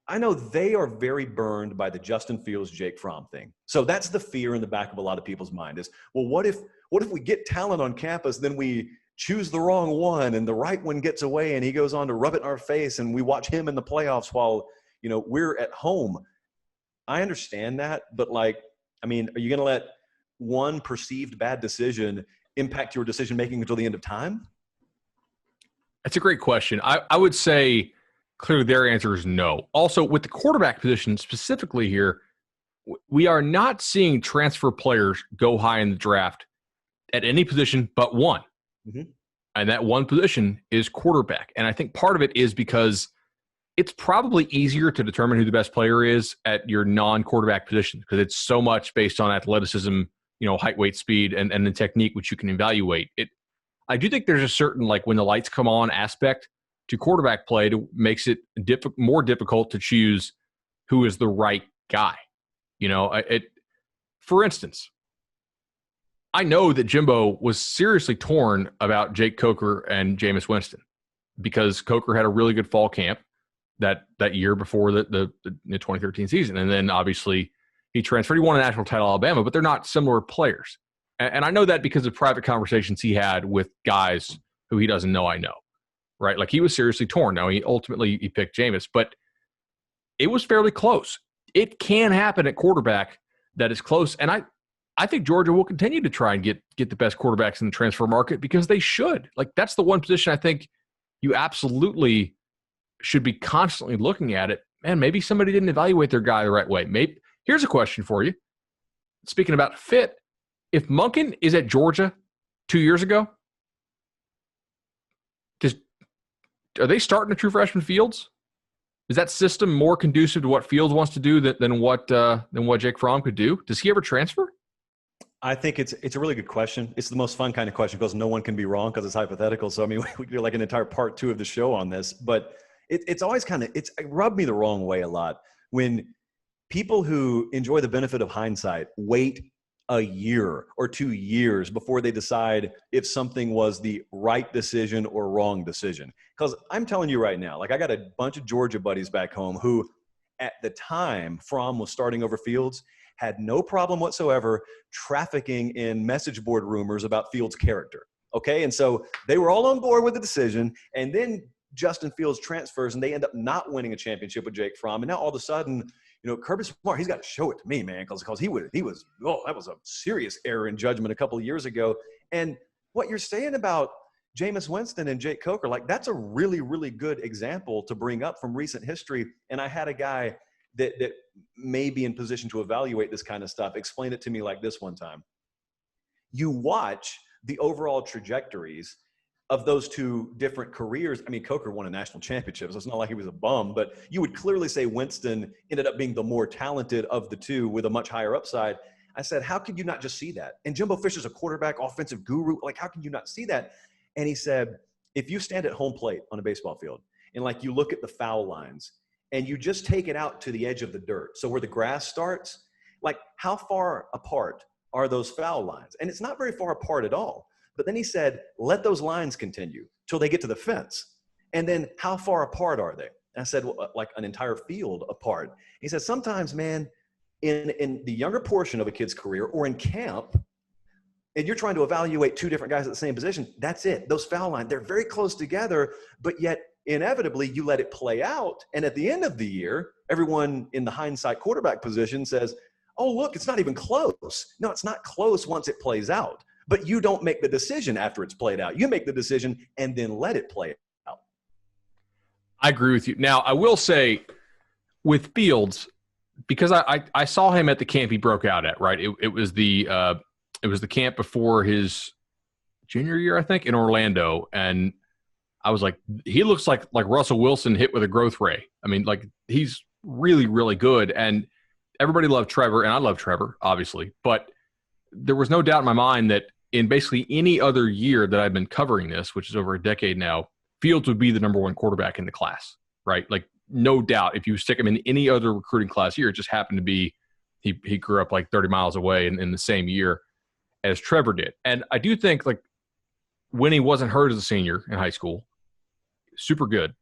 I know they are very burned by the Justin Fields, Jake Fromm thing. So that's the fear in the back of a lot of people's mind is, well, what if we get talent on campus, then we choose the wrong one and the right one gets away and he goes on to rub it in our face and we watch him in the playoffs while, we're at home. I understand that, but like, I mean, are you going to let one perceived bad decision impact your decision-making until the end of time? That's a great question. I would say clearly their answer is no. Also, with the quarterback position specifically here, we are not seeing transfer players go high in the draft at any position but one. Mm-hmm. And that one position is quarterback. And I think part of it is because it's probably easier to determine who the best player is at your non-quarterback position because it's so much based on athleticism, height, weight, speed, and the technique which you can evaluate. I do think there's a certain, like, when the lights come on aspect to quarterback play that makes it more difficult to choose who is the right guy. For instance, I know that Jimbo was seriously torn about Jake Coker and Jameis Winston because Coker had a really good fall camp that year before the 2013 season. And then obviously he transferred. He won a national title at Alabama, but they're not similar players. And I know that because of private conversations he had with guys who he doesn't know I know, right? Like, he was seriously torn. Now, he picked Jameis, but it was fairly close. It can happen at quarterback that is close. And I think Georgia will continue to try and get the best quarterbacks in the transfer market because they should. Like, that's the one position I think you absolutely should be constantly looking at it. Man, maybe somebody didn't evaluate their guy the right way. Maybe. Here's a question for you. Speaking about fit, if Monken is at Georgia 2 years ago, are they starting a true freshman Fields? Is that system more conducive to what Fields wants to do than what Jake Fromm could do? Does he ever transfer? I think it's a really good question. It's the most fun kind of question because no one can be wrong because it's hypothetical. So, I mean, we could do like an entire part 2 of the show on this. But it's always it rubbed me the wrong way a lot when people who enjoy the benefit of hindsight wait a year or 2 years before they decide if something was the right decision or wrong decision. Because I'm telling you right now, like, I got a bunch of Georgia buddies back home who at the time Fromm was starting over Fields had no problem whatsoever trafficking in message board rumors about Fields' character. Okay. And so they were all on board with the decision. And then Justin Fields transfers and they end up not winning a championship with Jake Fromm. And now all of a sudden, Kirby Smart, he's got to show it to me, man, because that was a serious error in judgment a couple of years ago. And what you're saying about Jameis Winston and Jake Coker, like, that's a really, really good example to bring up from recent history. And I had a guy that may be in position to evaluate this kind of stuff explain it to me like this one time. You watch the overall trajectories of those two different careers. I mean, Coker won a national championship, so it's not like he was a bum, but you would clearly say Winston ended up being the more talented of the two with a much higher upside. I said, how could you not just see that? And Jimbo Fisher's a quarterback, offensive guru. Like, how can you not see that? And he said, if you stand at home plate on a baseball field and, like, you look at the foul lines and you just take it out to the edge of the dirt, so where the grass starts, like, how far apart are those foul lines? And it's not very far apart at all. But then he said, let those lines continue till they get to the fence. And then how far apart are they? And I said, well, like an entire field apart. He said, sometimes, man, in the younger portion of a kid's career or in camp, and you're trying to evaluate two different guys at the same position, that's it. Those foul lines, they're very close together, but yet inevitably you let it play out. And at the end of the year, everyone in the hindsight quarterback position says, oh, look, it's not even close. No, it's not close once it plays out. But you don't make the decision after it's played out. You make the decision and then let it play out. I agree with you. Now, I will say with Fields, because I saw him at the camp he broke out at, right? It was the camp before his junior year, I think, in Orlando, and I was like, he looks like Russell Wilson hit with a growth ray. I mean, like, he's really, really good, and everybody loved Trevor, and I love Trevor, obviously, but there was no doubt in my mind that in basically any other year that I've been covering this, which is over a decade now, Fields would be the number one quarterback in the class, right? Like, no doubt, if you stick him in any other recruiting class year, it just happened to be he grew up like 30 miles away in the same year as Trevor did. And I do think, like, when he wasn't hurt as a senior in high school, super good.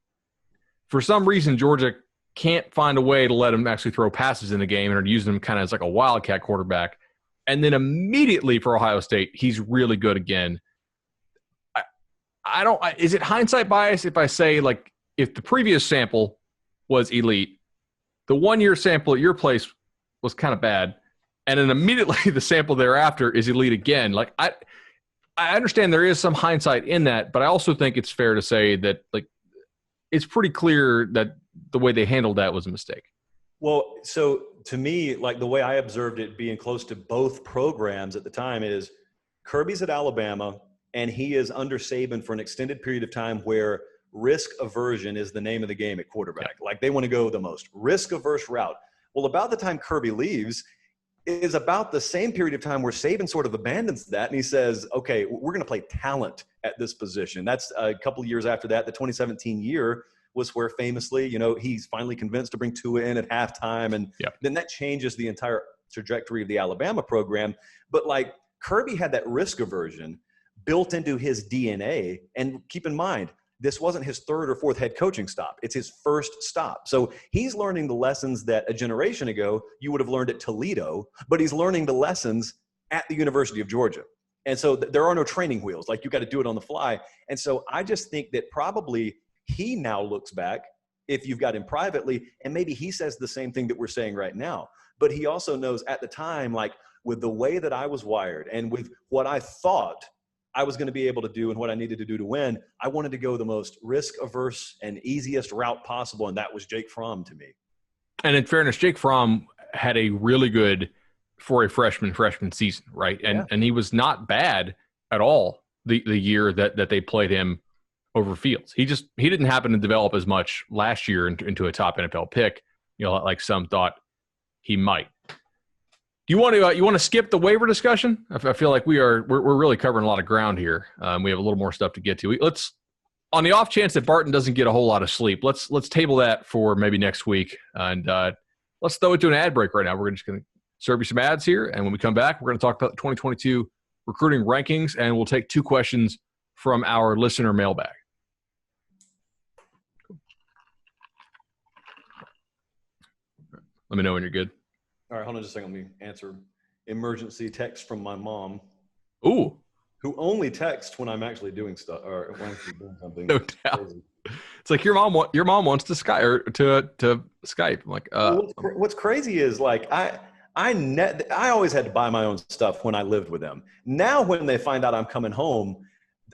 For some reason, Georgia can't find a way to let him actually throw passes in the game and are using him kind of as like a wildcat quarterback. And then immediately for Ohio State, he's really good again. Is it hindsight bias if I say, like, if the previous sample was elite, the 1 year sample at your place was kind of bad, and then immediately the sample thereafter is elite again? Like, I understand there is some hindsight in that, but I also think it's fair to say that, like, it's pretty clear that the way they handled that was a mistake. Well, so to me, like, the way I observed it being close to both programs at the time is Kirby's at Alabama, and he is under Saban for an extended period of time where risk aversion is the name of the game at quarterback. Yeah. Like, they want to go the most risk averse route. Well, about the time Kirby leaves is about the same period of time where Saban sort of abandons that, and he says, okay, we're going to play talent at this position. That's a couple of years after that. The 2017 year was where famously, he's finally convinced to bring Tua in at halftime. And then that changes the entire trajectory of the Alabama program. But, like, Kirby had that risk aversion built into his DNA. And keep in mind, this wasn't his third or fourth head coaching stop. It's his first stop. So he's learning the lessons that a generation ago you would have learned at Toledo, but he's learning the lessons at the University of Georgia. And so there are no training wheels. Like, you got to do it on the fly. And so I just think that probably he now looks back, if you've got him privately, and maybe he says the same thing that we're saying right now. But he also knows at the time, like, with the way that I was wired and with what I thought I was going to be able to do and what I needed to do to win, I wanted to go the most risk-averse and easiest route possible, and that was Jake Fromm to me. And in fairness, Jake Fromm had a really good, for a freshman season, right? And he was not bad at all the year that they played him over Fields. He didn't happen to develop as much last year into a top NFL pick, like some thought he might. Do you want to skip the waiver discussion? I feel like we're really covering a lot of ground here. We have a little more stuff to get to. Let's, on the off chance that Barton doesn't get a whole lot of sleep, let's table that for maybe next week, and let's throw it to an ad break right now. We're just going to serve you some ads here, and when we come back, we're going to talk about the 2022 recruiting rankings, and we'll take 2 questions from our listener mailbag. Let me know when you're good. All right, hold on just a second. Let me answer emergency text from my mom. Ooh. Who only texts when I'm actually doing stuff or when I'm doing something. No doubt. Crazy. It's like your mom wants to Skype or to Skype. I'm like, what's crazy is, like, I always had to buy my own stuff when I lived with them. Now when they find out I'm coming home,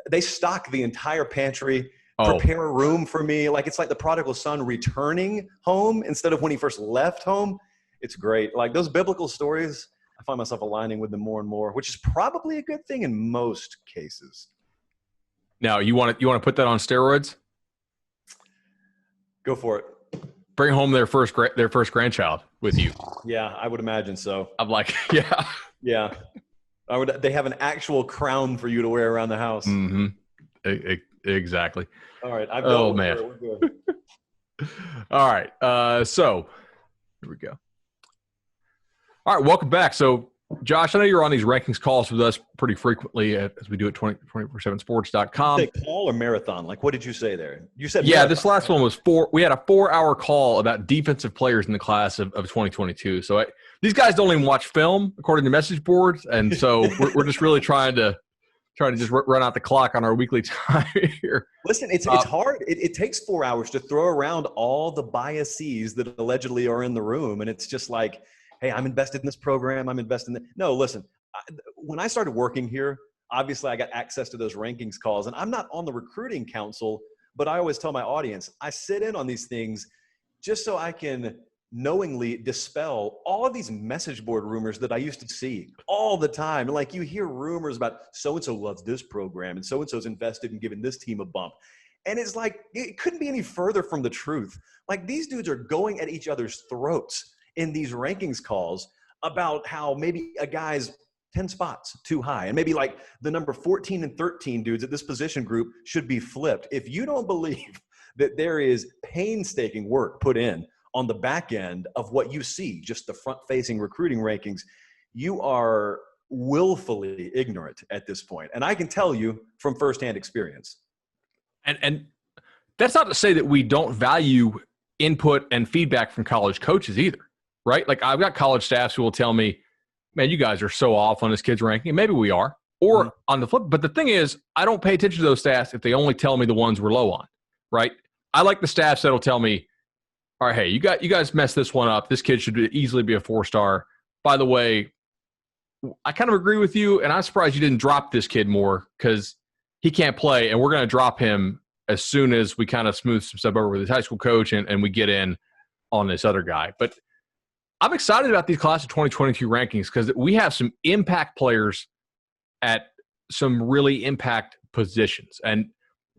they stock the entire pantry, prepare a room for me. Like, it's like the prodigal son returning home instead of when he first left home. It's great. Like, those biblical stories, I find myself aligning with them more and more, which is probably a good thing in most cases. Now, you want to put that on steroids? Go for it. Bring home their first grandchild with you. Yeah, I would imagine so. I'm like, yeah. Yeah. They have an actual crown for you to wear around the house. Mm-hmm. Exactly. All right. Man. We're good. All right. So here we go. All right, welcome back. So, Josh, I know you're on these rankings calls with us pretty frequently as we do at 247sports.com. Did you say call or marathon? Like, what did you say there? You said marathon. This last one was 4. We had a 4-hour call about defensive players in the class of 2022. So these guys don't even watch film, according to message boards, and so we're just really trying to just run out the clock on our weekly time here. Listen, it's hard. It takes 4 hours to throw around all the biases that allegedly are in the room, and it's just like, hey, I'm invested in this program. I'm invested in that. No, listen, when I started working here, obviously I got access to those rankings calls, and I'm not on the recruiting council, but I always tell my audience, I sit in on these things just so I can knowingly dispel all of these message board rumors that I used to see all the time. And like, you hear rumors about so-and-so loves this program and so-and-so's invested in giving this team a bump. And it's like, it couldn't be any further from the truth. Like, these dudes are going at each other's throats in these rankings calls about how maybe a guy's 10 spots too high. And maybe like the number 14 and 13 dudes at this position group should be flipped. If you don't believe that there is painstaking work put in on the back end of what you see, just the front-facing recruiting rankings, you are willfully ignorant at this point. And I can tell you from firsthand experience. And that's not to say that we don't value input and feedback from college coaches either, right? Like, I've got college staffs who will tell me, man, you guys are so off on this kid's ranking. And maybe we are. Or on the flip. But the thing is, I don't pay attention to those stats if they only tell me the ones we're low on, right? I like the staffs that'll tell me, all right, hey, you guys messed this one up. This kid should easily be a 4-star. By the way, I kind of agree with you, and I'm surprised you didn't drop this kid more because he can't play, and we're going to drop him as soon as we kind of smooth some stuff over with his high school coach and we get in on this other guy. But I'm excited about these class of 2022 rankings because we have some impact players at some really impact positions. And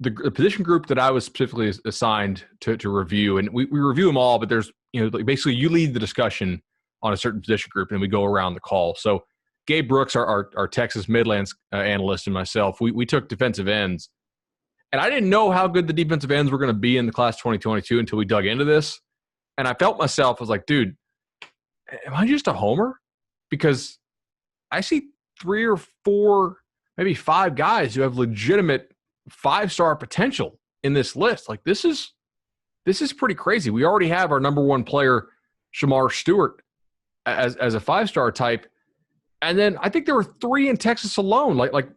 the position group that I was specifically assigned to review, and we review them all, but there's, basically you lead the discussion on a certain position group and we go around the call. So Gabe Brooks, our Texas Midlands analyst, and myself, we took defensive ends. And I didn't know how good the defensive ends were going to be in the class 2022 until we dug into this. And I felt myself, I was like, dude, am I just a homer? Because I see 3 or 4, maybe 5 guys who have legitimate 5-star potential in this list. Like, this is pretty crazy. We already have our number 1 player, Shamar Stewart, as a 5-star type. And then I think there were 3 in Texas alone, like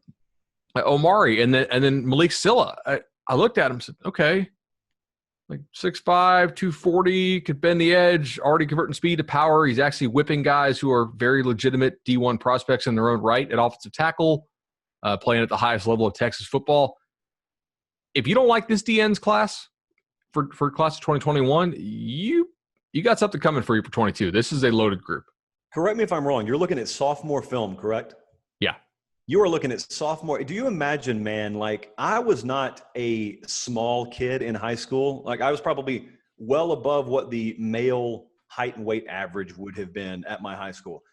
Omari and then Malik Silla. I looked at him and said, okay, like 6'5", 240, could bend the edge, already converting speed to power. He's actually whipping guys who are very legitimate D1 prospects in their own right at offensive tackle, playing at the highest level of Texas football. If you don't like this DNs class for class of 2021, you got something coming for you for 22. This is a loaded group. Correct me if I'm wrong. You're looking at sophomore film, correct? Yeah. You are looking at sophomore. Do you imagine, man, like, I was not a small kid in high school. Like, I was probably well above what the male height and weight average would have been at my high school.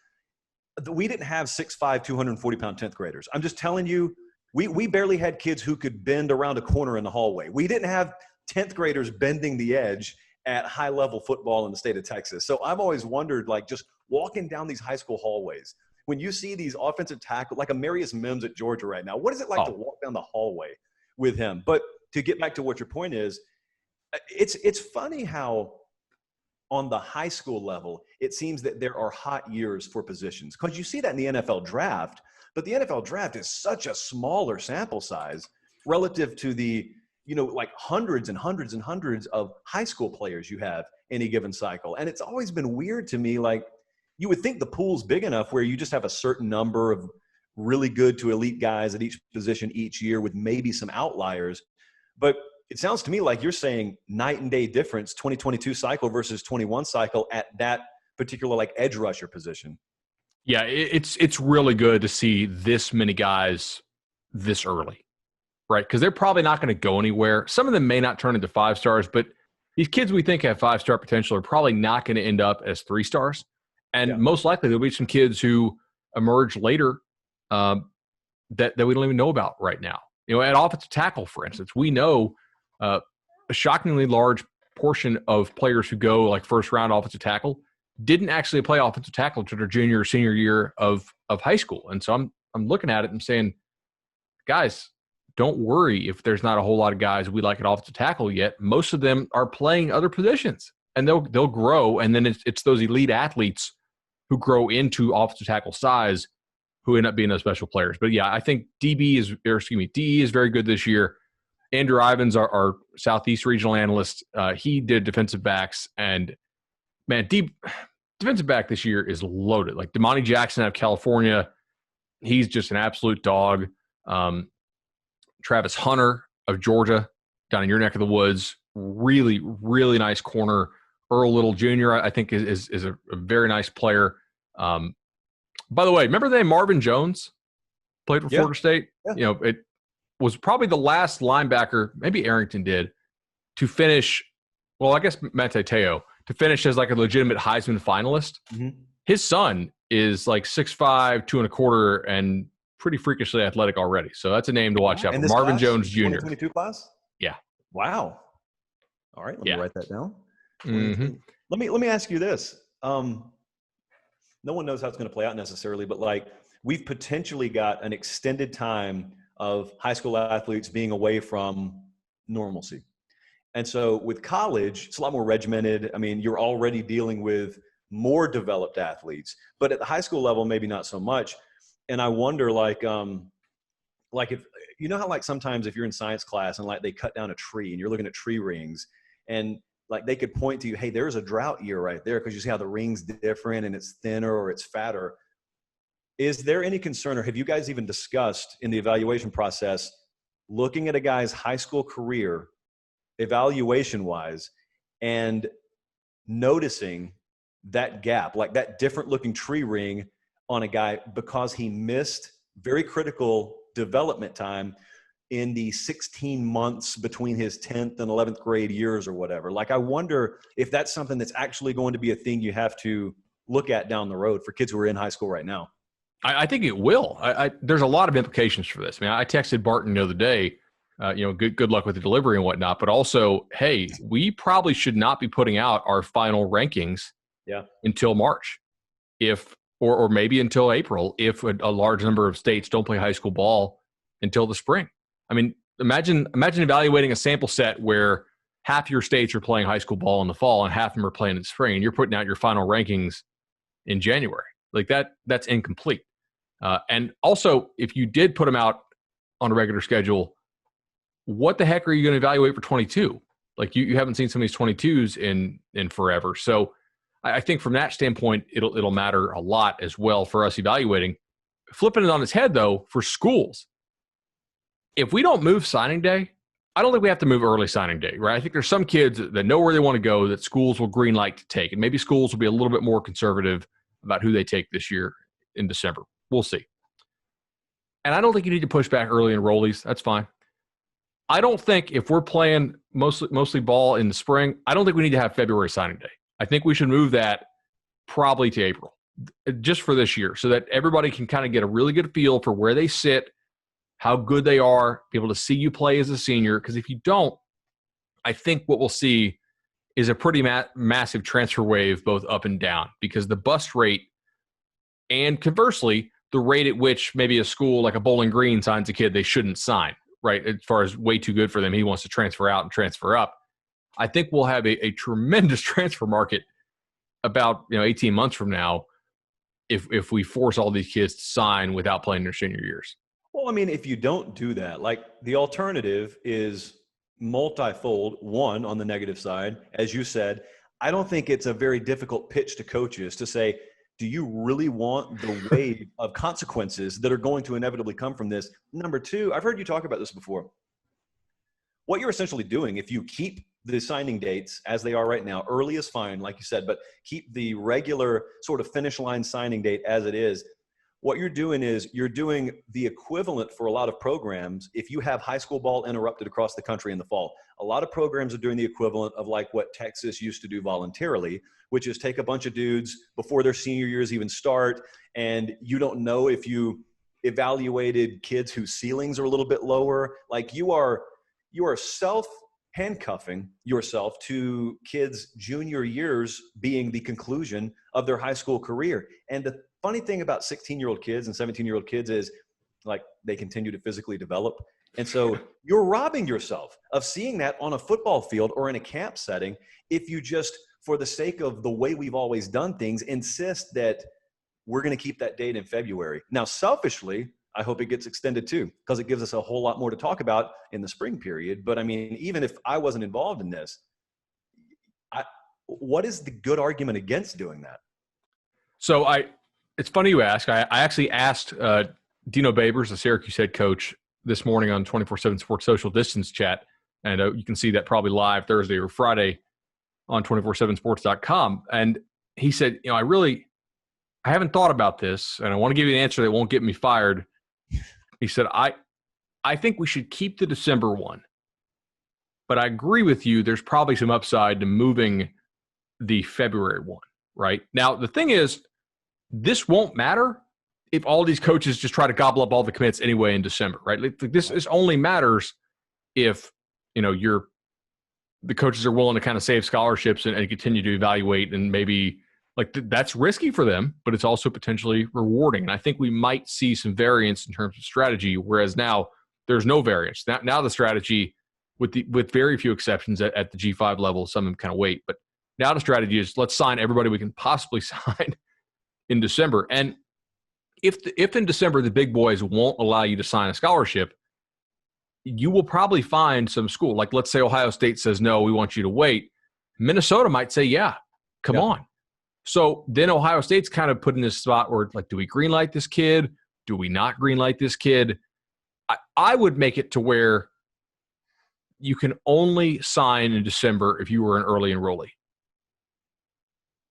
We didn't have 6'5", 240-pound 10th graders. I'm just telling you, we barely had kids who could bend around a corner in the hallway. We didn't have 10th graders bending the edge at high-level football in the state of Texas. So I've always wondered, like, just walking down these high school hallways, when you see these offensive tackle, like a Marius Mims at Georgia right now, what is it like to walk down the hallway with him? But to get back to what your point is, it's funny how on the high school level, it seems that there are hot years for positions, because you see that in the NFL draft, but the NFL draft is such a smaller sample size relative to the, like hundreds and hundreds and hundreds of high school players you have any given cycle. And it's always been weird to me, like, you would think the pool's big enough where you just have a certain number of really good to elite guys at each position each year with maybe some outliers. But it sounds to me like you're saying night and day difference, 2022 cycle versus 21 cycle at that particular, like, edge rusher position. Yeah, it's really good to see this many guys this early, right? Because they're probably not going to go anywhere. Some of them may not turn into 5-stars, but these kids we think have 5-star potential are probably not going to end up as 3-stars. And most likely there'll be some kids who emerge later that we don't even know about right now. At offensive tackle, for instance, we know a shockingly large portion of players who go like first-round offensive tackle didn't actually play offensive tackle until their junior or senior year of high school. And so I'm looking at it and saying, guys, don't worry if there's not a whole lot of guys we like at offensive tackle yet. Most of them are playing other positions, and they'll grow, and then it's those elite athletes who grow into offensive tackle size who end up being those special players. But yeah, I think DE is very good this year. Andrew Ivins, our Southeast regional analyst, he did defensive backs, and man, defensive back this year is loaded. Like Damani Jackson out of California, he's just an absolute dog. Travis Hunter of Georgia, down in your neck of the woods, really, really nice corner Earl Little Jr., I think, is a very nice player. By the way, remember the name Marvin Jones? Played for Florida State? Yeah. It was probably the last linebacker, maybe Arrington did, to finish, well, I guess Mateteo, to finish as like a legitimate Heisman finalist. Mm-hmm. His son is like 6'5", 2.25", and pretty freakishly athletic already. So that's a name to watch out for. Marvin Jones Jr. 2022 class? Yeah. Wow. All right, let me write that down. Mm-hmm. Let me ask you this. No one knows how it's going to play out necessarily, but like we've potentially got an extended time of high school athletes being away from normalcy. And so with college, it's a lot more regimented. I mean, you're already dealing with more developed athletes, but at the high school level, maybe not so much. And I wonder, like if you know how like sometimes if you're in science class and like they cut down a tree and you're looking at tree rings and like they could point to you, hey, there's a drought year right there because you see how the ring's different and it's thinner or it's fatter. Is there any concern, or have you guys even discussed in the evaluation process looking at a guy's high school career evaluation wise and noticing that gap, like that different looking tree ring on a guy because he missed very critical development time in the 16 months between his 10th and 11th grade years or whatever? Like, I wonder if that's something that's actually going to be a thing you have to look at down the road for kids who are in high school right now. I think it will. There's a lot of implications for this. I mean, I texted Barton the other day, good luck with the delivery and whatnot, but also, hey, we probably should not be putting out our final rankings until March, or maybe until April, if a large number of states don't play high school ball until the spring. I mean, imagine evaluating a sample set where half your states are playing high school ball in the fall and half of them are playing in the spring, and you're putting out your final rankings in January. Like that's incomplete. And also, if you did put them out on a regular schedule, what the heck are you going to evaluate for 22? Like you haven't seen some of these 22s in forever. So I think from that standpoint, it'll matter a lot as well for us evaluating. Flipping it on its head, though, for schools, if we don't move signing day, I don't think we have to move early signing day, right? I think there's some kids that know where they want to go that schools will green light to take, and maybe schools will be a little bit more conservative about who they take this year in December. We'll see. And I don't think you need to push back early enrollees. That's fine. I don't think if we're playing mostly ball in the spring, I don't think we need to have February signing day. I think we should move that probably to April, just for this year, so that everybody can kind of get a really good feel for where they sit, how good they are, be able to see you play as a senior. Because if you don't, I think what we'll see is a pretty massive transfer wave both up and down, because the bust rate and conversely, the rate at which maybe a school like a Bowling Green signs a kid they shouldn't sign, right, as far as way too good for them, he wants to transfer out and transfer up. I think we'll have a tremendous transfer market about 18 months from now if we force all these kids to sign without playing their senior years. Well, I mean, if you don't do that, like the alternative is multifold. One, on the negative side, as you said, I don't think it's a very difficult pitch to coaches to say, do you really want the wave of consequences that are going to inevitably come from this? Number two, I've heard you talk about this before. What you're essentially doing, if you keep the signing dates as they are right now, early is fine, like you said, but keep the regular sort of finish line signing date as it is. What you're doing is you're doing the equivalent for a lot of programs if you have high school ball interrupted across the country in the fall. A lot of programs are doing the equivalent of like what Texas used to do voluntarily, which is take a bunch of dudes before their senior years even start, and you don't know if you evaluated kids whose ceilings are a little bit lower. Like you are self-handcuffing yourself to kids' junior years being the conclusion of their high school career. And the funny thing about 16-year-old kids and 17-year-old kids is like they continue to physically develop. And so you're robbing yourself of seeing that on a football field or in a camp setting if you just, for the sake of the way we've always done things, insist that we're going to keep that date in February. Now, selfishly, I hope it gets extended too, because it gives us a whole lot more to talk about in the spring period. But I mean, even if I wasn't involved in this, what is the good argument against doing that? So it's funny you ask. I actually asked Dino Babers, the Syracuse head coach, this morning on 24/7 Sports Social Distance Chat, and you can see that probably live Thursday or Friday. on 247sports.com. And he said, I haven't thought about this, and I want to give you an answer that won't get me fired. He said, I think we should keep the December one. But I agree with you, there's probably some upside to moving the February one, right? Now, the thing is, this won't matter if all these coaches just try to gobble up all the commits anyway in December, right? This only matters if, the coaches are willing to kind of save scholarships and continue to evaluate, and maybe that's risky for them, but it's also potentially rewarding. And I think we might see some variance in terms of strategy, whereas now there's no variance. Now the strategy, with very few exceptions at the G5 level, some of them kind of wait, but now the strategy is let's sign everybody we can possibly sign in December. And if in December the big boys won't allow you to sign a scholarship, you will probably find some school, like let's say Ohio State says, no, we want you to wait. Minnesota might say, yeah, come on. So then Ohio State's kind of put in this spot where, do we greenlight this kid? Do we not greenlight this kid? I would make it to where you can only sign in December if you were an early enrollee.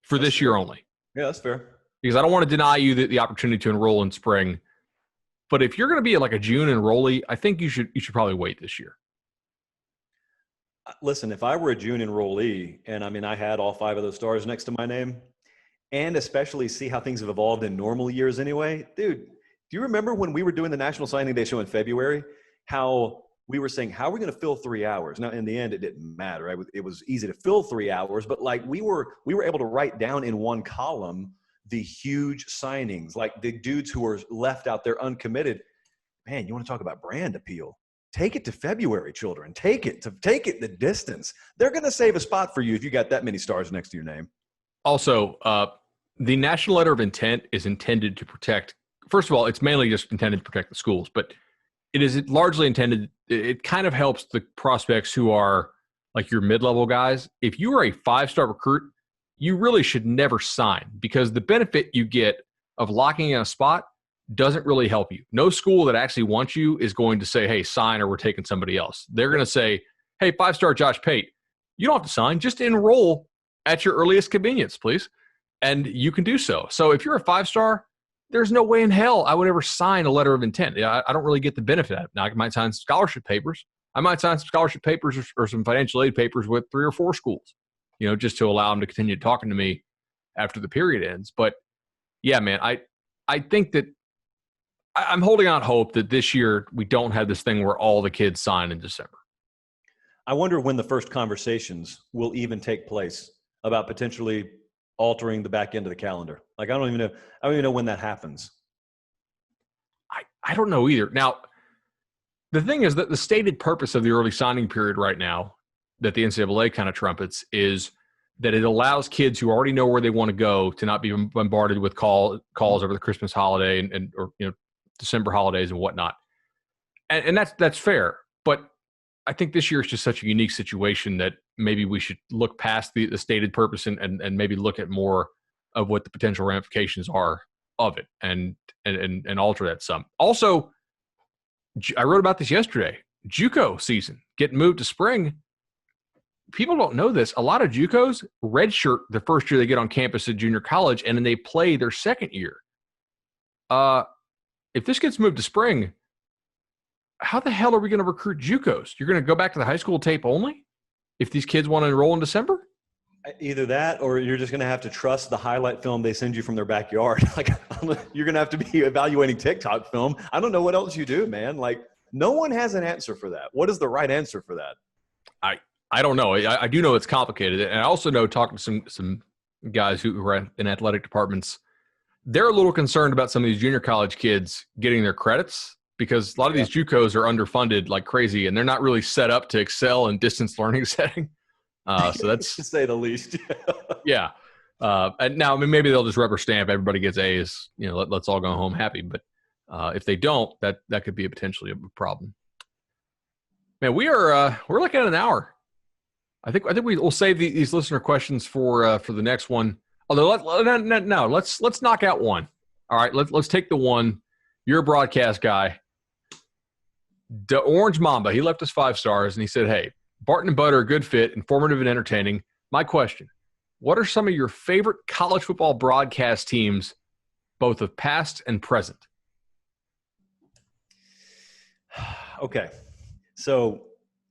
For this year only. Yeah, that's fair. Because I don't want to deny you the opportunity to enroll in spring. But if you're going to be like a June enrollee, I think you should probably wait this year. Listen, if I were a June enrollee, and I had all 5 of those stars next to my name, and especially see how things have evolved in normal years anyway, dude, do you remember when we were doing the National Signing Day show in February, how we were saying, how are we going to fill 3 hours? Now, in the end, it didn't matter. Right? It was easy to fill 3 hours, but we were able to write down in one column the huge signings, like the dudes who were left out there uncommitted. Man, you want to talk about brand appeal? Take it to February, children. Take it the distance. They're going to save a spot for you if you got that many stars next to your name. Also, the National Letter of Intent is intended to protect. First of all, it's mainly just intended to protect the schools, but it is largely intended. It kind of helps the prospects who are like your mid-level guys. If you are a 5-star recruit, you really should never sign, because the benefit you get of locking in a spot doesn't really help you. No school that actually wants you is going to say, hey, sign or we're taking somebody else. They're going to say, hey, 5-star Josh Pate, you don't have to sign. Just enroll at your earliest convenience, please. And you can do so. So if you're a 5-star, there's no way in hell I would ever sign a letter of intent. I don't really get the benefit of it. Now, I might sign scholarship papers. I might sign some scholarship papers or some financial aid papers with 3 or 4 schools, just to allow them to continue talking to me after the period ends. But, yeah, man, I think that I'm holding out hope that this year we don't have this thing where all the kids sign in December. I wonder when the first conversations will even take place about potentially altering the back end of the calendar. I don't even know when that happens. I don't know either. Now, the thing is that the stated purpose of the early signing period right now that the NCAA kind of trumpets is that it allows kids who already know where they want to go to not be bombarded with calls over the Christmas holiday or December holidays and whatnot. And that's fair. But I think this year is just such a unique situation that maybe we should look past the stated purpose and maybe look at more of what the potential ramifications are of it and alter that some. Also, I wrote about this yesterday. JUCO season getting moved to spring. People don't know this. A lot of JUCOs redshirt the first year they get on campus at junior college, and then they play their second year. If this gets moved to spring, how the hell are we going to recruit JUCOs? You're going to go back to the high school tape only if these kids want to enroll in December? Either that, or you're just going to have to trust the highlight film they send you from their backyard. You're going to have to be evaluating TikTok film. I don't know what else you do, man. No one has an answer for that. What is the right answer for that? I don't know. I do know it's complicated. And I also know, talking to some guys who are in athletic departments, they're a little concerned about some of these junior college kids getting their credits, because a lot of these JUCOs are underfunded like crazy, and they're not really set up to excel in distance learning setting. So that's to say the least. Yeah. And now, maybe they'll just rubber stamp everybody gets A's. Let's all go home happy. But if they don't, that could be potentially a problem. Man, we're looking at an hour. I think we'll save these listener questions for the next one. Although let's knock out one. All right, let's take the one. You're a broadcast guy. The Orange Mamba, he left us 5 stars, and he said, hey, Barton and Bud are a good fit, informative and entertaining. my question, what are some of your favorite college football broadcast teams, both of past and present? Okay. So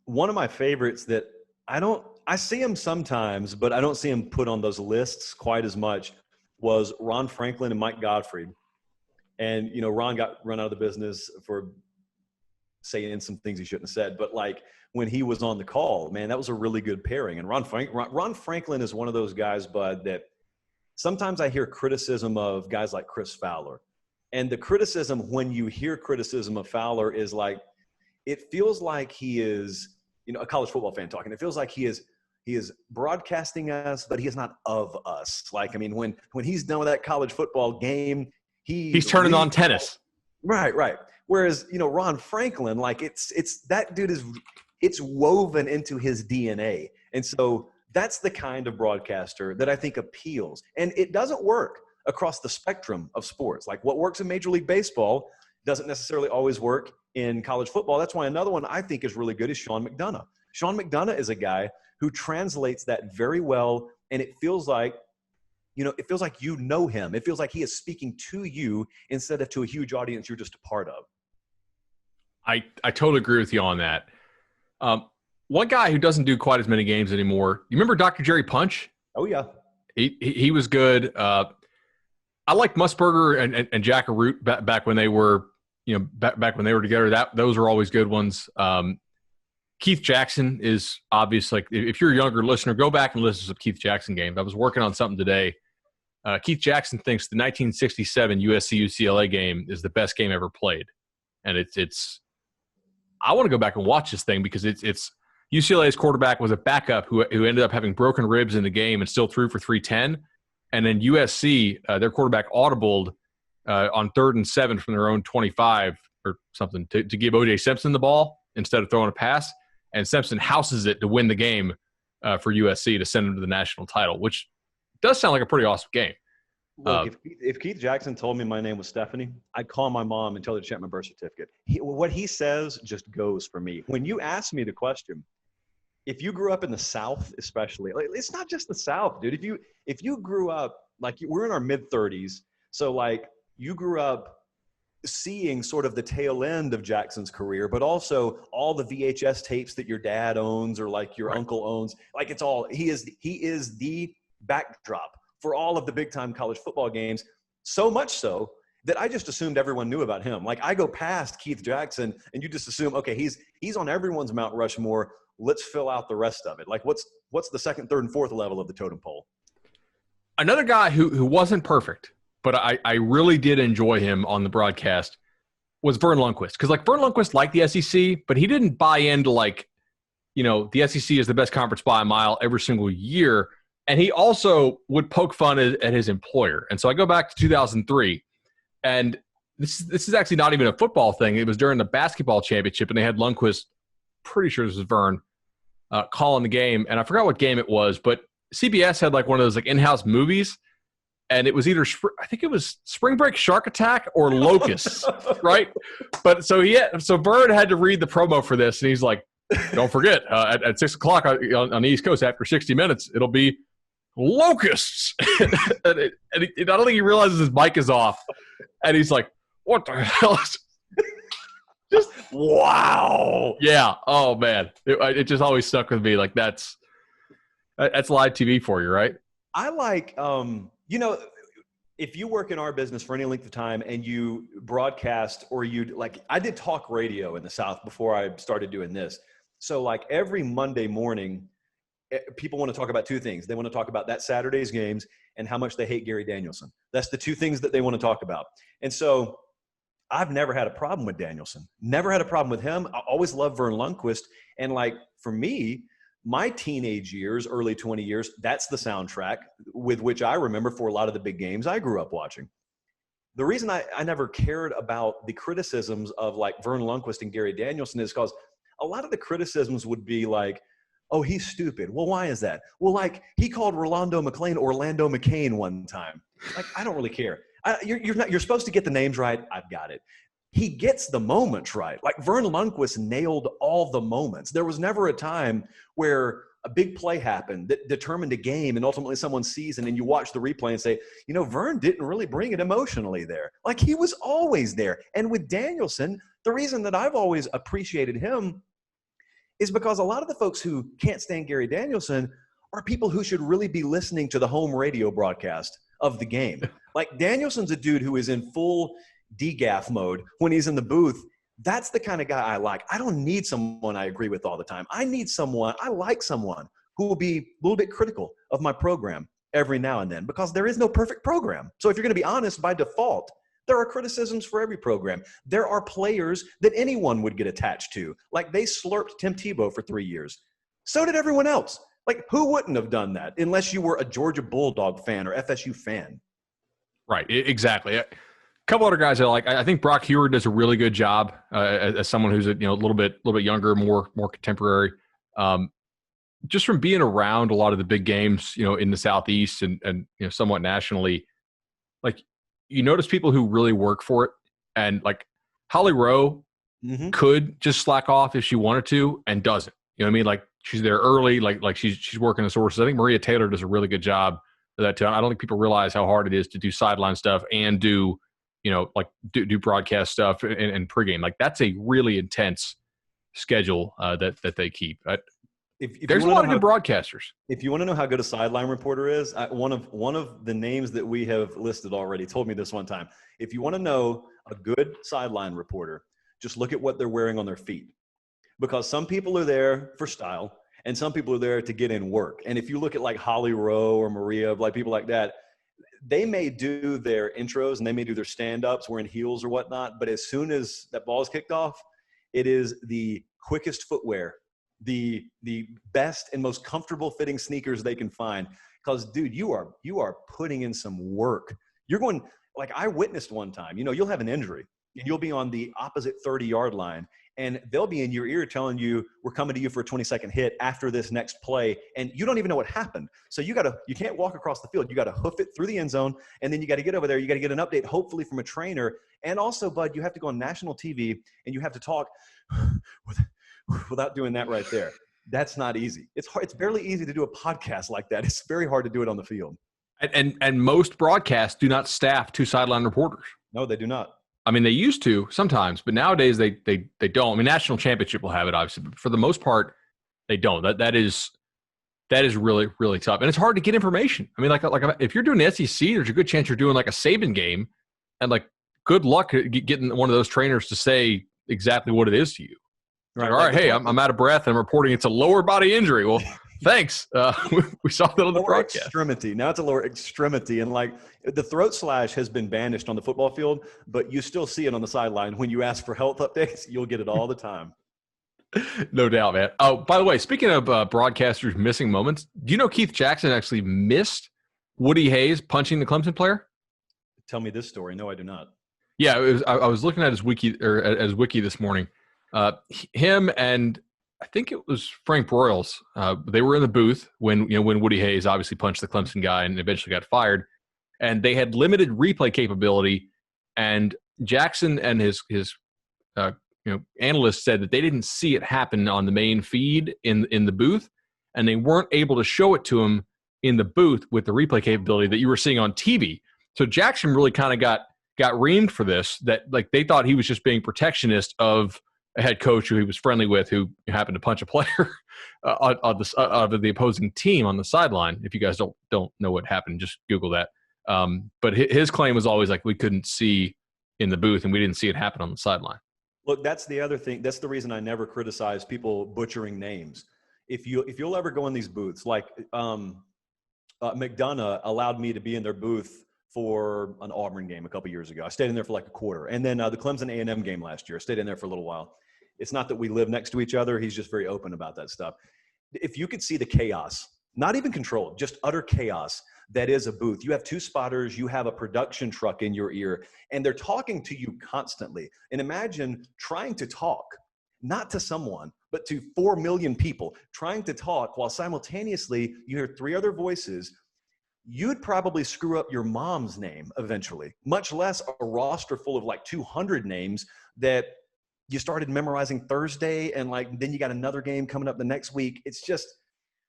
one of my favorites that I see him sometimes, but I don't see him put on those lists quite as much, was Ron Franklin and Mike Gottfried. And, Ron got run out of the business for saying some things he shouldn't have said. But like when he was on the call, man, that was a really good pairing. And Ron Franklin is one of those guys, Bud, that sometimes I hear criticism of guys like Chris Fowler. And the criticism, when you hear criticism of Fowler, is like, it feels like he is, a college football fan talking. It feels like he is broadcasting us, but he is not of us. Like, I mean, when he's done with that college football game, he's turning on tennis. Right. Whereas, Ron Franklin, like it's that dude it's woven into his DNA. And so that's the kind of broadcaster that I think appeals. And it doesn't work across the spectrum of sports. Like what works in Major League Baseball doesn't necessarily always work in college football. That's why another one I think is really good is Sean McDonough. Sean McDonough is a guy who translates that very well, and it feels like, it feels like him. It feels like he is speaking to you instead of to a huge audience you're just a part of. I totally agree with you on that. One guy who doesn't do quite as many games anymore, you remember Dr. Jerry Punch? Oh, yeah. He was good. I like Musburger and Jack Root back when they were, back when they were together. Those are always good ones. Keith Jackson is obvious. Like if you're a younger listener, go back and listen to some Keith Jackson games. I was working on something today. Keith Jackson thinks the 1967 USC-UCLA game is the best game ever played, and it's. I want to go back and watch this thing because it's UCLA's quarterback was a backup who ended up having broken ribs in the game and still threw for 310. And then USC, their quarterback audibled on 3rd and 7 from their own 25 or something to give O.J. Simpson the ball instead of throwing a pass. And Simpson houses it to win the game for USC to send them to the national title, which does sound like a pretty awesome game. Look, if Keith Jackson told me my name was Stephanie, I'd call my mom and tell her to check my birth certificate. What he says just goes for me. When you ask me the question, if you grew up in the South, especially, like, it's not just the South, dude. If you grew up, like we're in our mid-30s, so like you grew up seeing sort of the tail end of Jackson's career, but also all the VHS tapes that your dad owns or like your uncle owns, like it's all, he is the backdrop for all of the big time college football games. So much so that I just assumed everyone knew about him. Like I go past Keith Jackson and you just assume, okay, he's on everyone's Mount Rushmore. Let's fill out the rest of it. Like what's the second, third, and fourth level of the totem pole? Another guy who wasn't perfect, but I really did enjoy him on the broadcast was Bern Lundqvist. Because like Bern Lundqvist liked the SEC, but he didn't buy into like, the SEC is the best conference by a mile every single year. And he also would poke fun at his employer. And so I go back to 2003, and this is actually not even a football thing. It was during the basketball championship, and they had Lundqvist, pretty sure this was Vern, calling the game. And I forgot what game it was, but CBS had like one of those like in-house movies, and it was either I think it was Spring Break Shark Attack or Locusts, right? But so Vern had to read the promo for this, and he's like, "Don't forget, at 6 o'clock on the East Coast after 60 minutes, it'll be locusts." and I don't think he realizes his mic is off, and he's like, "What the hell?" Just wow, yeah. Oh man, it just always stuck with me. Like that's live TV for you, right? I like, if you work in our business for any length of time and you broadcast or I did talk radio in the South before I started doing this. So like every Monday morning, people want to talk about two things. They want to talk about that Saturday's games and how much they hate Gary Danielson. That's the two things that they want to talk about. And so I've never had a problem with Danielson. Never had a problem with him. I always loved Vern Lundqvist. And like for me, my teenage years, early 20 years, that's the soundtrack with which I remember for a lot of the big games I grew up watching. The reason I never cared about the criticisms of like Vern Lundqvist and Gary Danielson is because a lot of the criticisms would be like, "Oh, he's stupid." Well, why is that? Well, like he called Rolando McClain Orlando McCain one time. Like, I don't really care. You're supposed to get the names right. I've got it. He gets the moments right. Like Vern Lundqvist nailed all the moments. There was never a time where a big play happened that determined a game, and ultimately someone sees, and then you watch the replay and say, Vern didn't really bring it emotionally there. Like, he was always there. And with Danielson, the reason that I've always appreciated him is because a lot of the folks who can't stand Gary Danielson are people who should really be listening to the home radio broadcast of the game. Like, Danielson's a dude who is in full degaff mode when he's in the booth. That's the kind of guy I like. I don't need someone I agree with all the time. I like someone who will be a little bit critical of my program every now and then, because there is no perfect program. So if you're going to be honest, by default, there are criticisms for every program. There are players that anyone would get attached to. Like, they slurped Tim Tebow for 3 years. So did everyone else. Like, who wouldn't have done that unless you were a Georgia Bulldog fan or FSU fan? Right, exactly. A couple other guys I like. I think Brock Huard does a really good job as someone who's a little bit younger, more contemporary. Just from being around a lot of the big games, in the Southeast and somewhat nationally, like, you notice people who really work for it, and like Holly Rowe could just slack off if she wanted to and doesn't. You know what I mean? Like, she's there early, like she's working the sources. I think Maria Taylor does a really good job of that too. I don't think people realize how hard it is to do sideline stuff and do broadcast stuff and pregame. Like, that's a really intense schedule that they keep. There's a lot of good broadcasters. If you want to know how good a sideline reporter is, one of the names that we have listed already told me this one time. If you want to know a good sideline reporter, just look at what they're wearing on their feet. Because some people are there for style, and some people are there to get in work. And if you look at like Holly Rowe or Maria, like people like that, they may do their intros and they may do their stand-ups wearing heels or whatnot, but as soon as that ball is kicked off, it is the quickest footwear, the best and most comfortable fitting sneakers they can find. Because, dude, you are putting in some work. You're going, like, I witnessed one time, you'll have an injury and you'll be on the opposite 30-yard line, and they'll be in your ear telling you, we're coming to you for a 20-second hit after this next play, and you don't even know what happened. So you can't walk across the field. You got to hoof it through the end zone, and then you got to get over there. You got to get an update, hopefully from a trainer. And also, Bud, you have to go on national TV, and you have to talk without doing that right there. That's not easy. It's hard. It's barely easy to do a podcast like that. It's very hard to do it on the field. And most broadcasts do not staff 2 sideline reporters. No, they do not. I mean, they used to sometimes, but nowadays they don't. I mean, national championship will have it, obviously, but for the most part, they don't. That is really, really tough, and it's hard to get information. I mean, like if you're doing the SEC, there's a good chance you're doing like a Saban game, and like, good luck getting one of those trainers to say exactly what it is to you. Right. Like, all right, hey, I'm out of breath, and I'm reporting it's a lower body injury. Well, thanks. We saw that on the broadcast. Extremity. Now it's a lower extremity. And like, the throat slash has been banished on the football field, but you still see it on the sideline. When you ask for health updates, you'll get it all the time. No doubt, man. Oh, by the way, speaking of broadcasters missing moments, do you know Keith Jackson actually missed Woody Hayes punching the Clemson player? Tell me this story. No, I do not. Yeah, I was looking at his wiki this morning. Him and I think it was Frank Broyles. They were in the booth when Woody Hayes obviously punched the Clemson guy and eventually got fired, and they had limited replay capability. And Jackson and his analysts said that they didn't see it happen on the main feed in the booth, and they weren't able to show it to him in the booth with the replay capability that you were seeing on TV. So Jackson really kind of got reamed for this. That, like, they thought he was just being protectionist of a head coach who he was friendly with, who happened to punch a player of the opposing team on the sideline. If you guys don't know what happened, just Google that. But his claim was always like, we couldn't see in the booth and we didn't see it happen on the sideline. Look, that's the other thing. That's the reason I never criticize people butchering names. If you'll ever go in these booths, like McDonough allowed me to be in their booth for an Auburn game a couple years ago. I stayed in there for like a quarter. And then the Clemson A&M game last year, I stayed in there for a little while. It's not that we live next to each other. He's just very open about that stuff. If you could see the chaos, not even controlled, just utter chaos that is a booth. You have 2 spotters, you have a production truck in your ear, and they're talking to you constantly. And imagine trying to talk, not to someone, but to 4 million people, trying to talk while simultaneously you hear 3 other voices. You'd probably screw up your mom's name eventually, much less a roster full of like 200 names that you started memorizing Thursday, and like then you got another game coming up the next week. It's just,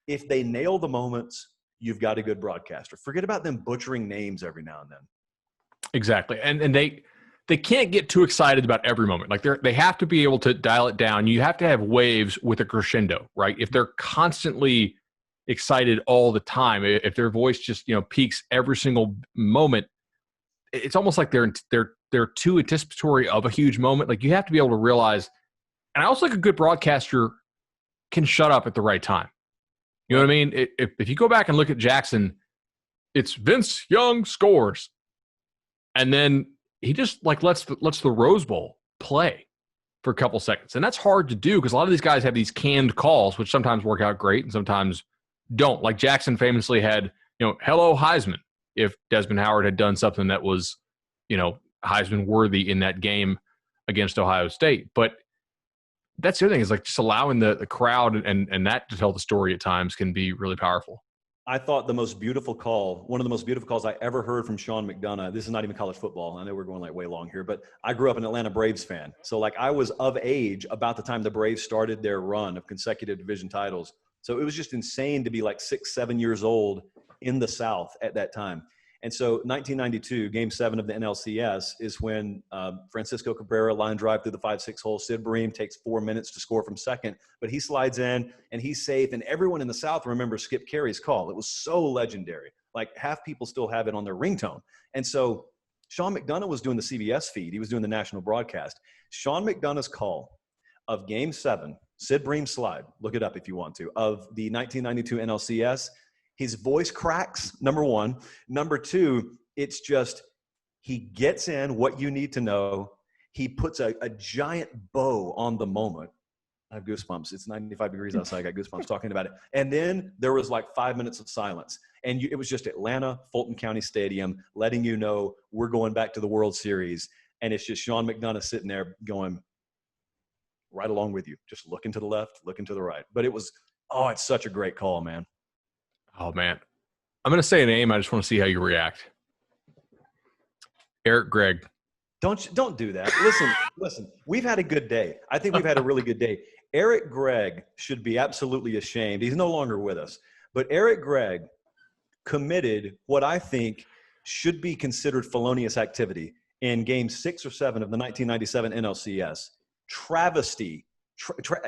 if they nail the moments, you've got a good broadcaster. Forget about them butchering names every now and then. Exactly. And they can't get too excited about every moment. Like they have to be able to dial it down. You have to have waves with a crescendo, right? If they're constantly excited all the time, if their voice just, peaks every single moment, it's almost like they're too anticipatory of a huge moment. Like you have to be able to realize, and I also think a good broadcaster can shut up at the right time. You know what I mean? If you go back and look at Jackson, it's Vince Young scores. And then he just like lets the Rose Bowl play for a couple seconds. And that's hard to do because a lot of these guys have these canned calls, which sometimes work out great and sometimes don't. Like Jackson famously had, hello Heisman, if Desmond Howard had done something that was, Heisman worthy in that game against Ohio State. But that's the other thing is like just allowing the crowd and that to tell the story at times can be really powerful. I thought one of the most beautiful calls I ever heard from Sean McDonough. This is not even college football. I know we're going like way long here, but I grew up an Atlanta Braves fan. So like I was of age about the time the Braves started their run of consecutive division titles. So it was just insane to be like 6-7 years old in the South at that time. And so 1992, Game 7 of the NLCS is when Francisco Cabrera line drive through the 5-6 hole. Sid Bream takes 4 minutes to score from second, but he slides in and he's safe. And everyone in the South remembers Skip Carey's call. It was so legendary. Like half people still have it on their ringtone. And so Sean McDonough was doing the CBS feed. He was doing the national broadcast. Sean McDonough's call of Game 7, Sid Bream slide, look it up if you want to, of the 1992 NLCS. His voice cracks, number one. Number two, it's just he gets in what you need to know. He puts a giant bow on the moment. I have goosebumps. It's 95 degrees outside. I got goosebumps talking about it. And then there was like 5 minutes of silence. And it was just Atlanta, Fulton County Stadium, letting you know we're going back to the World Series. And it's just Sean McDonough sitting there going right along with you, just looking to the left, looking to the right. But it's such a great call, man. Oh, man. I'm going to say a name. I just want to see how you react. Eric Gregg. Don't do that. Listen, we've had a good day. I think we've had a really good day. Eric Gregg should be absolutely ashamed. He's no longer with us. But Eric Gregg committed what I think should be considered felonious activity in Game 6 or 7 of the 1997 NLCS. Travesty.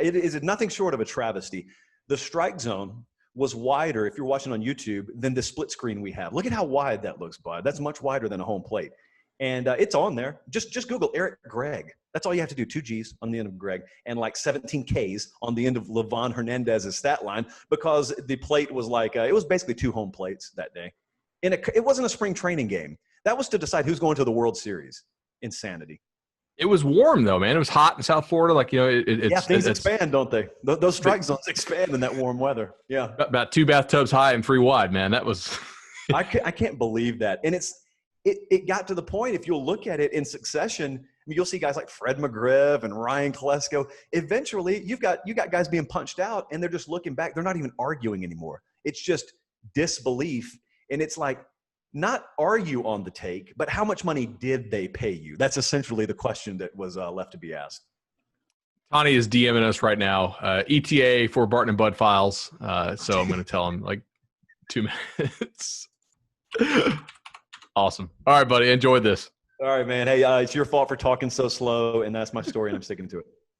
It is nothing short of a travesty. The strike zone was wider, if you're watching on YouTube, than the split screen we have. Look at how wide that looks, bud. That's much wider than a home plate. And it's on there. Just Google Eric Gregg. That's all you have to do. 2 G's on the end of Gregg and like 17 K's on the end of Levon Hernandez's stat line because the plate was like, it was basically 2 home plates that day. It wasn't a spring training game. That was to decide who's going to the World Series. Insanity. It was warm, though, man. It was hot in South Florida. Like, things expand, don't they? Those strike zones expand in that warm weather. Yeah. About 2 bathtubs high and 3 wide, man. That was – I can't believe that. And it got to the point, if you'll look at it in succession, I mean, you'll see guys like Fred McGriff and Ryan Kolesko. Eventually, you got guys being punched out, and they're just looking back. They're not even arguing anymore. It's just disbelief. And it's like, not are you on the take, but how much money did they pay you? That's essentially the question that was left to be asked. Tani is DMing us right now. ETA for Barton and Bud files. So I'm going to tell him like 2 minutes. Awesome. All right, buddy. Enjoy this. All right, man. Hey, it's your fault for talking so slow, and that's my story, and I'm sticking to it.